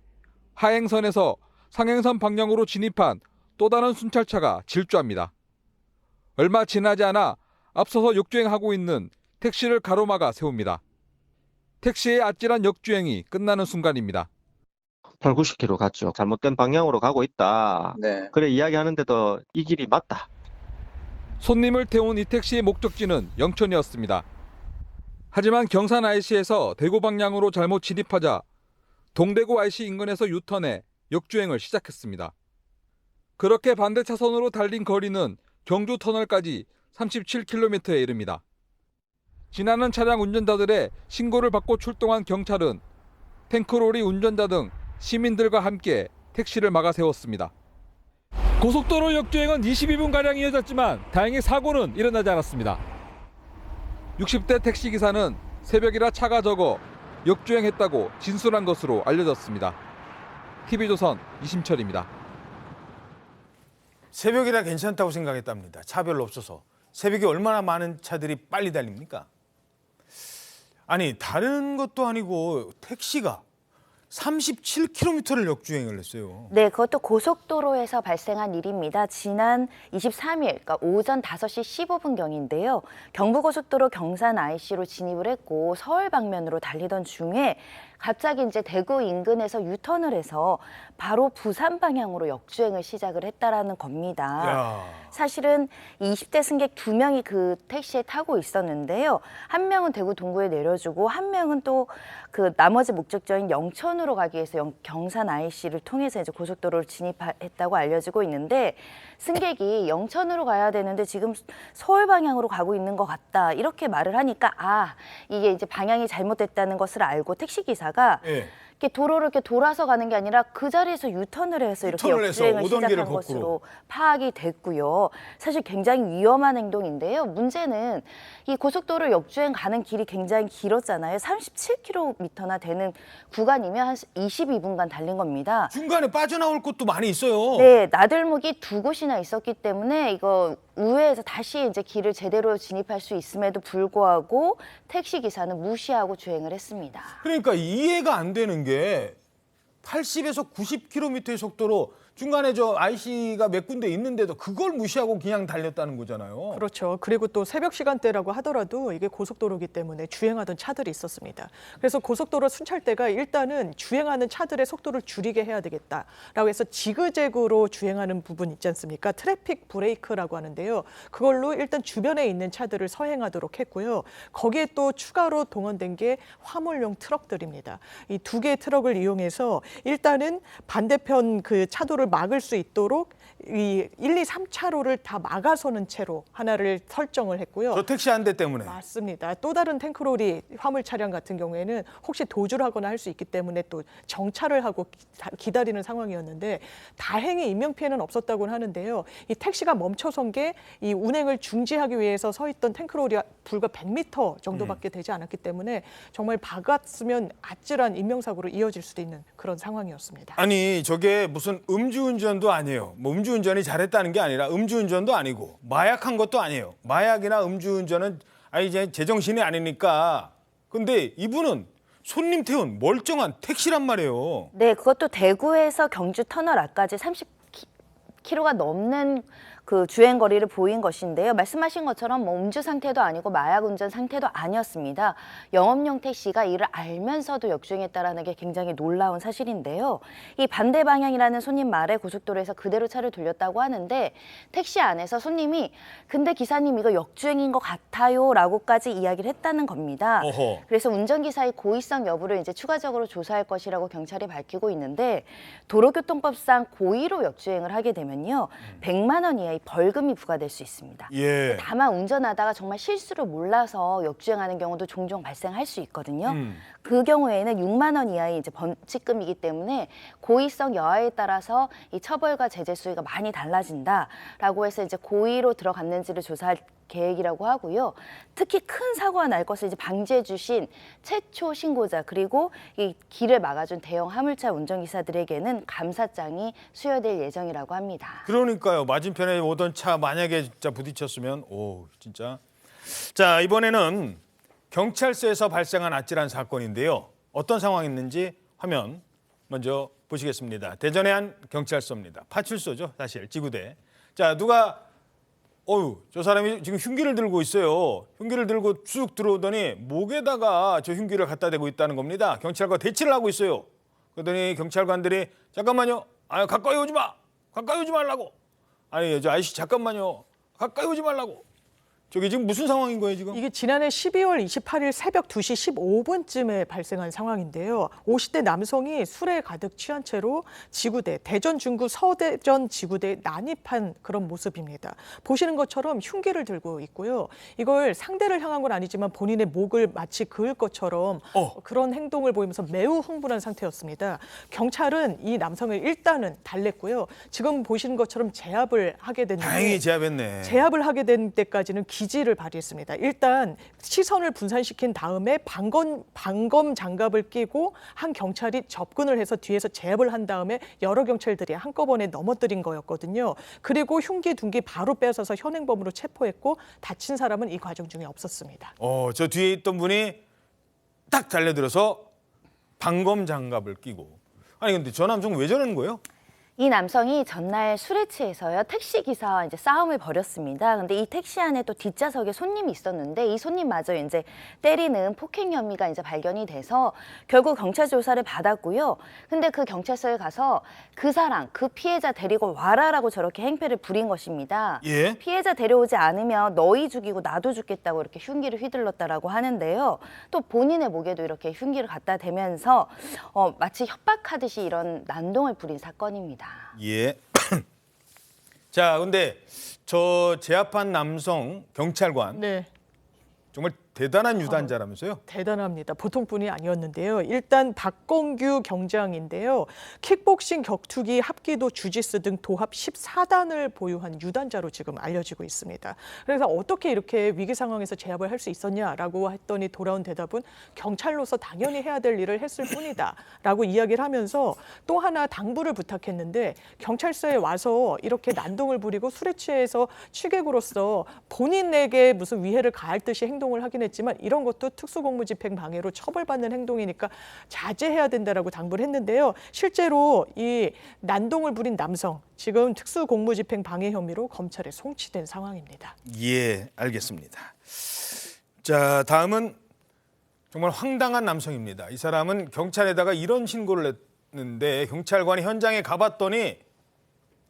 하행선에서 상행선 방향으로 진입한 또 다른 순찰차가 질주합니다. 얼마 지나지 않아 앞서서 역주행하고 있는 택시를 가로막아 세웁니다. 택시의 아찔한 역주행이 끝나는 순간입니다. 8, 90km 갔죠. 잘못된 방향으로 가고 있다. 네. 그래 이야기하는데도 이 길이 맞다. 손님을 태운 이 택시의 목적지는 영천이었습니다. 하지만 경산 IC에서 대구 방향으로 잘못 진입하자 동대구 IC 인근에서 유턴해 역주행을 시작했습니다. 그렇게 반대 차선으로 달린 거리는 경주 터널까지 37km에 이릅니다. 지나는 차량 운전자들의 신고를 받고 출동한 경찰은 탱크로리 운전자 등 시민들과 함께 택시를 막아 세웠습니다. 고속도로 역주행은 22분가량 이어졌지만 다행히 사고는 일어나지 않았습니다. 60대 택시기사는 새벽이라 차가 적어 역주행했다고 진술한 것으로 알려졌습니다. TV조선 이심철입니다. 새벽이라 괜찮다고 생각했답니다. 차 별로 없어서. 새벽에 얼마나 많은 차들이 빨리 달립니까? 아니, 다른 것도 아니고 택시가 37km를 역주행을 했어요. 네, 그것도 고속도로에서 발생한 일입니다. 지난 23일, 그러니까 오전 5시 15분경인데요. 경부고속도로 경산 IC로 진입을 했고 서울 방면으로 달리던 중에 갑자기 이제 대구 인근에서 유턴을 해서 바로 부산 방향으로 역주행을 시작을 했다라는 겁니다. 야. 사실은 20대 승객 2명이 그 택시에 타고 있었는데요. 한 명은 대구 동구에 내려주고 한 명은 또 그 나머지 목적지인 영천으로 가기 위해서 경산 IC를 통해서 이제 고속도로를 진입했다고 알려지고 있는데 승객이 영천으로 가야 되는데 지금 서울 방향으로 가고 있는 것 같다 이렇게 말을 하니까 이게 이제 방향이 잘못됐다는 것을 알고 택시기사가 네. 이렇게 도로를 이렇게 돌아서 가는 게 아니라 그 자리에서 유턴을 해서 이렇게 유턴을 해서 역주행을 오던 길을 시작한 것으로 거꾸로. 파악이 됐고요. 사실 굉장히 위험한 행동인데요. 문제는 이 고속도로 역주행 가는 길이 굉장히 길었잖아요. 37km나 되는 구간이면 한 22분간 달린 겁니다. 중간에 빠져나올 곳도 많이 있어요. 네, 나들목이 두 곳이나 있었기 때문에 이거 우회해서 다시 이제 길을 제대로 진입할 수 있음에도 불구하고 택시 기사는 무시하고 주행을 했습니다. 그러니까 이해가 안 되는 게 80에서 90km의 속도로 중간에 저 IC가 몇 군데 있는데도 그걸 무시하고 그냥 달렸다는 거잖아요. 그렇죠. 그리고 또 새벽 시간대라고 하더라도 이게 고속도로이기 때문에 주행하던 차들이 있었습니다. 그래서 고속도로 순찰대가 일단은 주행하는 차들의 속도를 줄이게 해야 되겠다라고 해서 지그재그로 주행하는 부분 있지 않습니까? 트래픽 브레이크라고 하는데요. 그걸로 일단 주변에 있는 차들을 서행하도록 했고요. 거기에 또 추가로 동원된 게 화물용 트럭들입니다. 이 두 개의 트럭을 이용해서 일단은 반대편 그 차도를 막을 수 있도록 이 1, 2, 3차로를 다 막아서는 채로 하나를 설정을 했고요. 저 택시 한 대 때문에. 맞습니다. 또 다른 탱크롤이 화물 차량 같은 경우에는 혹시 도주를 하거나 할 수 있기 때문에 또 정차를 하고 기다리는 상황이었는데 다행히 인명피해는 없었다고는 하는데요. 이 택시가 멈춰선 게 이 운행을 중지하기 위해서 서 있던 탱크롤이 불과 100m 정도밖에 되지 않았기 때문에 정말 박았으면 아찔한 인명사고로 이어질 수도 있는 그런 상황이었습니다. 아니 저게 무슨 음주운전도 아니에요. 뭐 음주운전이 잘했다는 게 아니라 음주운전도 아니고 마약한 것도 아니에요. 마약이나 음주운전은 이제 제정신이 아니니까. 근데 이분은 손님 태운 멀쩡한 택시란 말이에요. 네, 그것도 대구에서 경주 터널 앞까지 30km가 넘는 그 주행 거리를 보인 것인데요. 말씀하신 것처럼 뭐 음주 상태도 아니고 마약 운전 상태도 아니었습니다. 영업용 택시가 이를 알면서도 역주행했다라는 게 굉장히 놀라운 사실인데요. 이 반대 방향이라는 손님 말에 고속도로에서 그대로 차를 돌렸다고 하는데 택시 안에서 손님이 근데 기사님 이거 역주행인 것 같아요라고까지 이야기를 했다는 겁니다. 어허. 그래서 운전기사의 고의성 여부를 이제 추가적으로 조사할 것이라고 경찰이 밝히고 있는데 도로교통법상 고의로 역주행을 하게 되면요. 100만 원 이하의 벌금이 부과될 수 있습니다. 예. 다만 운전하다가 정말 실수를 몰라서 역주행하는 경우도 종종 발생할 수 있거든요. 그 경우에는 6만 원 이하의 이제 범칙금이기 때문에 고의성 여하에 따라서 이 처벌과 제재 수위가 많이 달라진다라고 해서 이제 고의로 들어갔는지를 조사할 계획이라고 하고요. 특히 큰 사고가 날 것을 이제 방지해 주신 최초 신고자 그리고 이 길을 막아준 대형 화물차 운전기사들에게는 감사장이 수여될 예정이라고 합니다. 그러니까요. 맞은편에 오던 차 만약에 진짜 부딪혔으면 진짜. 자, 이번에는 경찰서에서 발생한 아찔한 사건인데요. 어떤 상황이 있는지 화면 먼저 보시겠습니다. 대전의 한 경찰서입니다. 파출소죠, 사실 지구대. 자, 누가 저 사람이 지금 흉기를 들고 있어요. 흉기를 들고 쭉 들어오더니 목에다가 저 흉기를 갖다 대고 있다는 겁니다. 경찰과 대치를 하고 있어요. 그러더니 경찰관들이 잠깐만요. 가까이 오지 마. 가까이 오지 말라고. 아니, 저 아저씨 잠깐만요. 가까이 오지 말라고. 저게 지금 무슨 상황인 거예요, 지금? 이게 지난해 12월 28일 새벽 2시 15분쯤에 발생한 상황인데요. 50대 남성이 술에 가득 취한 채로 지구대, 대전 중구 서대전 지구대에 난입한 그런 모습입니다. 보시는 것처럼 흉기를 들고 있고요. 이걸 상대를 향한 건 아니지만 본인의 목을 마치 그을 것처럼 그런 행동을 보이면서 매우 흥분한 상태였습니다. 경찰은 이 남성을 일단은 달랬고요. 지금 보시는 것처럼 제압을 하게 됐는데 다행히 제압했네. 제압을 하게 된 데까지는 기지를 발휘했습니다. 일단 시선을 분산시킨 다음에 방검 장갑을 끼고 한 경찰이 접근을 해서 뒤에서 제압을 한 다음에 여러 경찰들이 한꺼번에 넘어뜨린 거였거든요. 그리고 흉기 둔기 바로 빼앗아서 현행범으로 체포했고 다친 사람은 이 과정 중에 없었습니다. 저 뒤에 있던 분이 딱 달려들어서 방검 장갑을 끼고. 아니 근데 저 남성 왜 저러는 거예요? 이 남성이 전날 술에 취해서요 택시 기사와 이제 싸움을 벌였습니다. 근데 이 택시 안에 또 뒷좌석에 손님이 있었는데 이 손님마저 이제 때리는 폭행 혐의가 이제 발견이 돼서 결국 경찰 조사를 받았고요. 근데 그 경찰서에 가서 그 사람, 그 피해자 데리고 와라라고 저렇게 행패를 부린 것입니다. 예? 피해자 데려오지 않으면 너희 죽이고 나도 죽겠다고 이렇게 흉기를 휘둘렀다라고 하는데요. 또 본인의 목에도 이렇게 흉기를 갖다 대면서 마치 협박하듯이 이런 난동을 부린 사건입니다. 예. 자, 근데 저 제압한 남성 경찰관 네. 정말 대단한 유단자라면서요? 대단합니다. 보통 분이 아니었는데요. 일단 박건규 경장인데요. 킥복싱, 격투기, 합기도, 주짓수 등 도합 14단을 보유한 유단자로 지금 알려지고 있습니다. 그래서 어떻게 이렇게 위기 상황에서 제압을 할 수 있었냐라고 했더니 돌아온 대답은 경찰로서 당연히 해야 될 일을 했을 뿐이다 라고 이야기를 하면서 또 하나 당부를 부탁했는데 경찰서에 와서 이렇게 난동을 부리고 술에 취해서 취객으로서 본인에게 무슨 위해를 가할 듯이 행동을 하긴 했지만 이런 것도 특수공무집행 방해로 처벌받는 행동이니까 자제해야 된다라고 당부를 했는데요. 실제로 이 난동을 부린 남성 지금 특수공무집행 방해 혐의로 검찰에 송치된 상황입니다. 예, 알겠습니다. 자, 다음은 정말 황당한 남성입니다. 이 사람은 경찰에다가 이런 신고를 했는데 경찰관이 현장에 가봤더니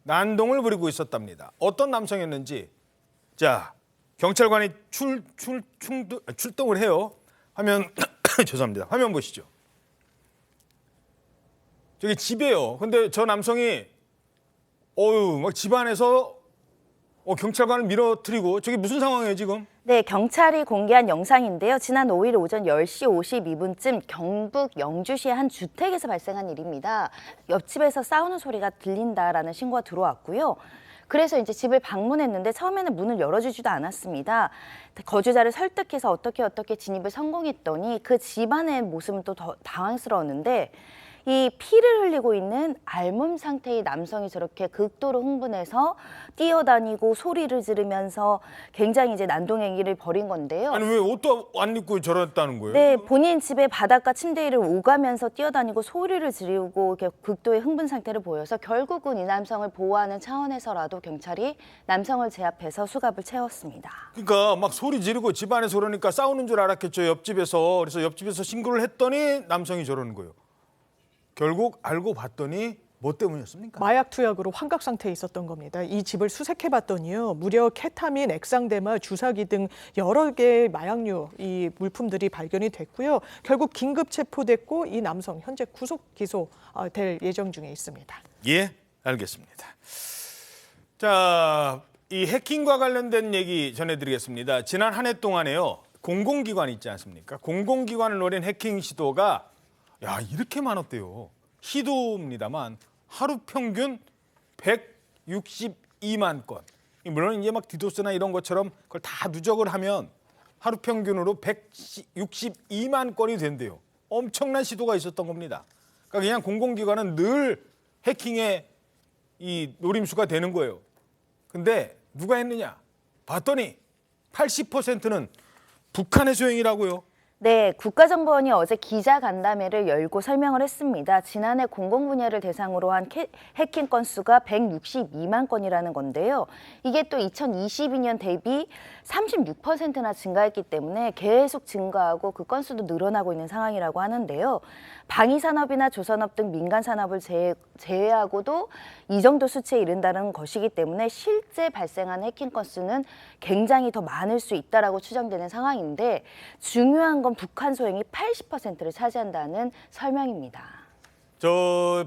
난동을 부리고 있었답니다. 어떤 남성이었는지 자, 경찰관이 출동을 해요. 화면 죄송합니다. 화면 보시죠. 저기 집이에요. 근데 저 남성이 막 집 안에서 경찰관을 밀어뜨리고 저게 무슨 상황이에요 지금? 네, 경찰이 공개한 영상인데요. 지난 5일 오전 10시 52분쯤 경북 영주시의 한 주택에서 발생한 일입니다. 옆집에서 싸우는 소리가 들린다라는 신고가 들어왔고요. 그래서 이제 집을 방문했는데 처음에는 문을 열어주지도 않았습니다. 거주자를 설득해서 어떻게 진입을 성공했더니 그 집안의 모습은 또 더 당황스러웠는데 이 피를 흘리고 있는 알몸 상태의 남성이 저렇게 극도로 흥분해서 뛰어다니고 소리를 지르면서 굉장히 이제 난동행위를 벌인 건데요. 아니 왜 옷도 안 입고 저랬다는 거예요? 네, 본인 집의 바닥과 침대 위를 오가면서 뛰어다니고 소리를 지르고 이렇게 극도의 흥분 상태를 보여서 결국은 이 남성을 보호하는 차원에서라도 경찰이 남성을 제압해서 수갑을 채웠습니다. 그러니까 막 소리 지르고 집 안에서 그러니까 싸우는 줄 알았겠죠, 옆집에서. 그래서 옆집에서 신고를 했더니 남성이 저러는 거예요. 결국 알고 봤더니 뭐 때문이었습니까? 마약 투약으로 환각 상태에 있었던 겁니다. 이 집을 수색해 봤더니요. 무려 케타민, 액상대마, 주사기 등 여러 개의 마약류 이 물품들이 발견이 됐고요. 결국 긴급 체포됐고 이 남성 현재 구속 기소될 예정 중에 있습니다. 예, 알겠습니다. 자, 이 해킹과 관련된 얘기 전해드리겠습니다. 지난 한 해 동안에요. 공공기관 있지 않습니까? 공공기관을 노린 해킹 시도가 이렇게 많았대요. 시도입니다만 하루 평균 162만 건. 물론 이제 막 디도스나 이런 것처럼 그걸 다 누적을 하면 하루 평균으로 162만 건이 된대요. 엄청난 시도가 있었던 겁니다. 그러니까 그냥 공공기관은 늘 해킹의 이 노림수가 되는 거예요. 근데 누가 했느냐? 봤더니 80%는 북한의 소행이라고요. 네, 국가정보원이 어제 기자간담회를 열고 설명을 했습니다. 지난해 공공 분야를 대상으로 한 해킹 건수가 162만 건이라는 건데요. 이게 또 2022년 대비 36%나 증가했기 때문에 계속 증가하고 그 건수도 늘어나고 있는 상황이라고 하는데요. 방위산업이나 조선업 등 민간산업을 제외하고도 이 정도 수치에 이른다는 것이기 때문에 실제 발생한 해킹 건수는 굉장히 더 많을 수 있다라고 추정되는 상황인데 중요한 건 북한 소행이 80%를 차지한다는 설명입니다.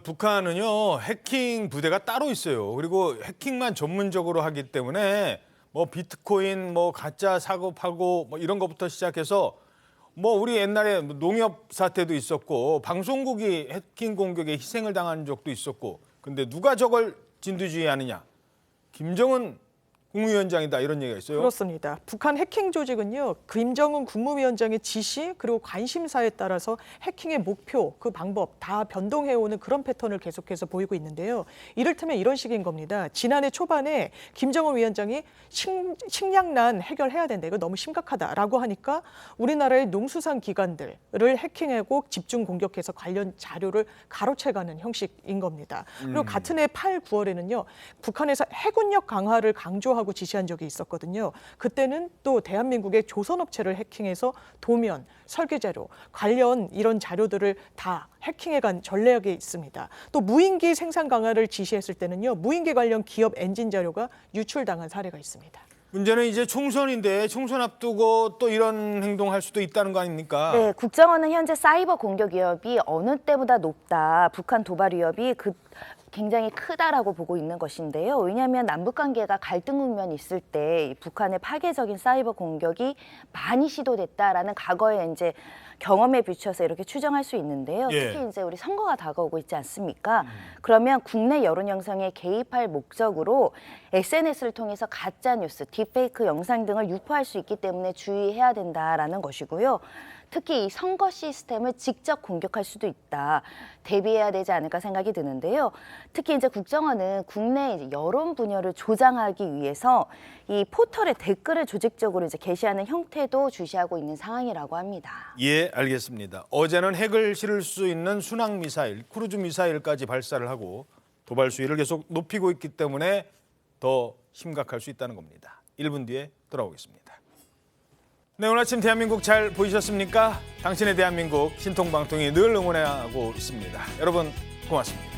북한은요 해킹 부대가 따로 있어요. 그리고 해킹만 전문적으로 하기 때문에 뭐 비트코인, 뭐 가짜 사고 팔고 뭐 이런 것부터 시작해서 뭐 우리 옛날에 농협 사태도 있었고 방송국이 해킹 공격에 희생을 당한 적도 있었고. 근데 누가 저걸 진두지휘하느냐? 김정은 국무위원장이다 이런 얘기가 있어요. 그렇습니다. 북한 해킹 조직은요. 김정은 국무위원장의 지시 그리고 관심사에 따라서 해킹의 목표, 그 방법 다 변동해오는 그런 패턴을 계속해서 보이고 있는데요. 이를테면 이런 식인 겁니다. 지난해 초반에 김정은 위원장이 식량난 해결해야 된다. 이거 너무 심각하다라고 하니까 우리나라의 농수산 기관들을 해킹하고 집중 공격해서 관련 자료를 가로채가는 형식인 겁니다. 그리고 같은 해 8, 9월에는요. 북한에서 해군력 강화를 강조하고 지시한 적이 있었거든요. 그때는 또 대한민국의 조선업체를 해킹해서 도면, 설계자료, 관련 이런 자료들을 다 해킹해간 전례가 있습니다. 또 무인기 생산 강화를 지시했을 때는요. 무인기 관련 기업 엔진 자료가 유출당한 사례가 있습니다. 문제는 이제 총선인데 총선 앞두고 또 이런 행동할 수도 있다는 거 아닙니까? 네, 국정원은 현재 사이버 공격 위협이 어느 때보다 높다. 북한 도발 위협이 굉장히 크다라고 보고 있는 것인데요. 왜냐하면 남북 관계가 갈등 국면이 있을 때 북한의 파괴적인 사이버 공격이 많이 시도됐다라는 과거에 이제 경험에 비추어서 이렇게 추정할 수 있는데요. 예. 특히 이제 우리 선거가 다가오고 있지 않습니까? 그러면 국내 여론 형성에 개입할 목적으로 SNS를 통해서 가짜 뉴스, 딥페이크 영상 등을 유포할 수 있기 때문에 주의해야 된다라는 것이고요. 특히 이 선거 시스템을 직접 공격할 수도 있다. 대비해야 되지 않을까 생각이 드는데요. 특히 이제 국정원은 국내 이제 여론 분열을 조장하기 위해서 이 포털에 댓글을 조직적으로 이제 게시하는 형태도 주시하고 있는 상황이라고 합니다. 예, 알겠습니다. 어제는 핵을 실을 수 있는 순항 미사일, 크루즈 미사일까지 발사를 하고 도발 수위를 계속 높이고 있기 때문에 더 심각할 수 있다는 겁니다. 1분 뒤에 돌아오겠습니다. 네, 오늘 아침 대한민국 잘 보이셨습니까? 당신의 대한민국 신통방통이 늘 응원하고 있습니다. 여러분 고맙습니다.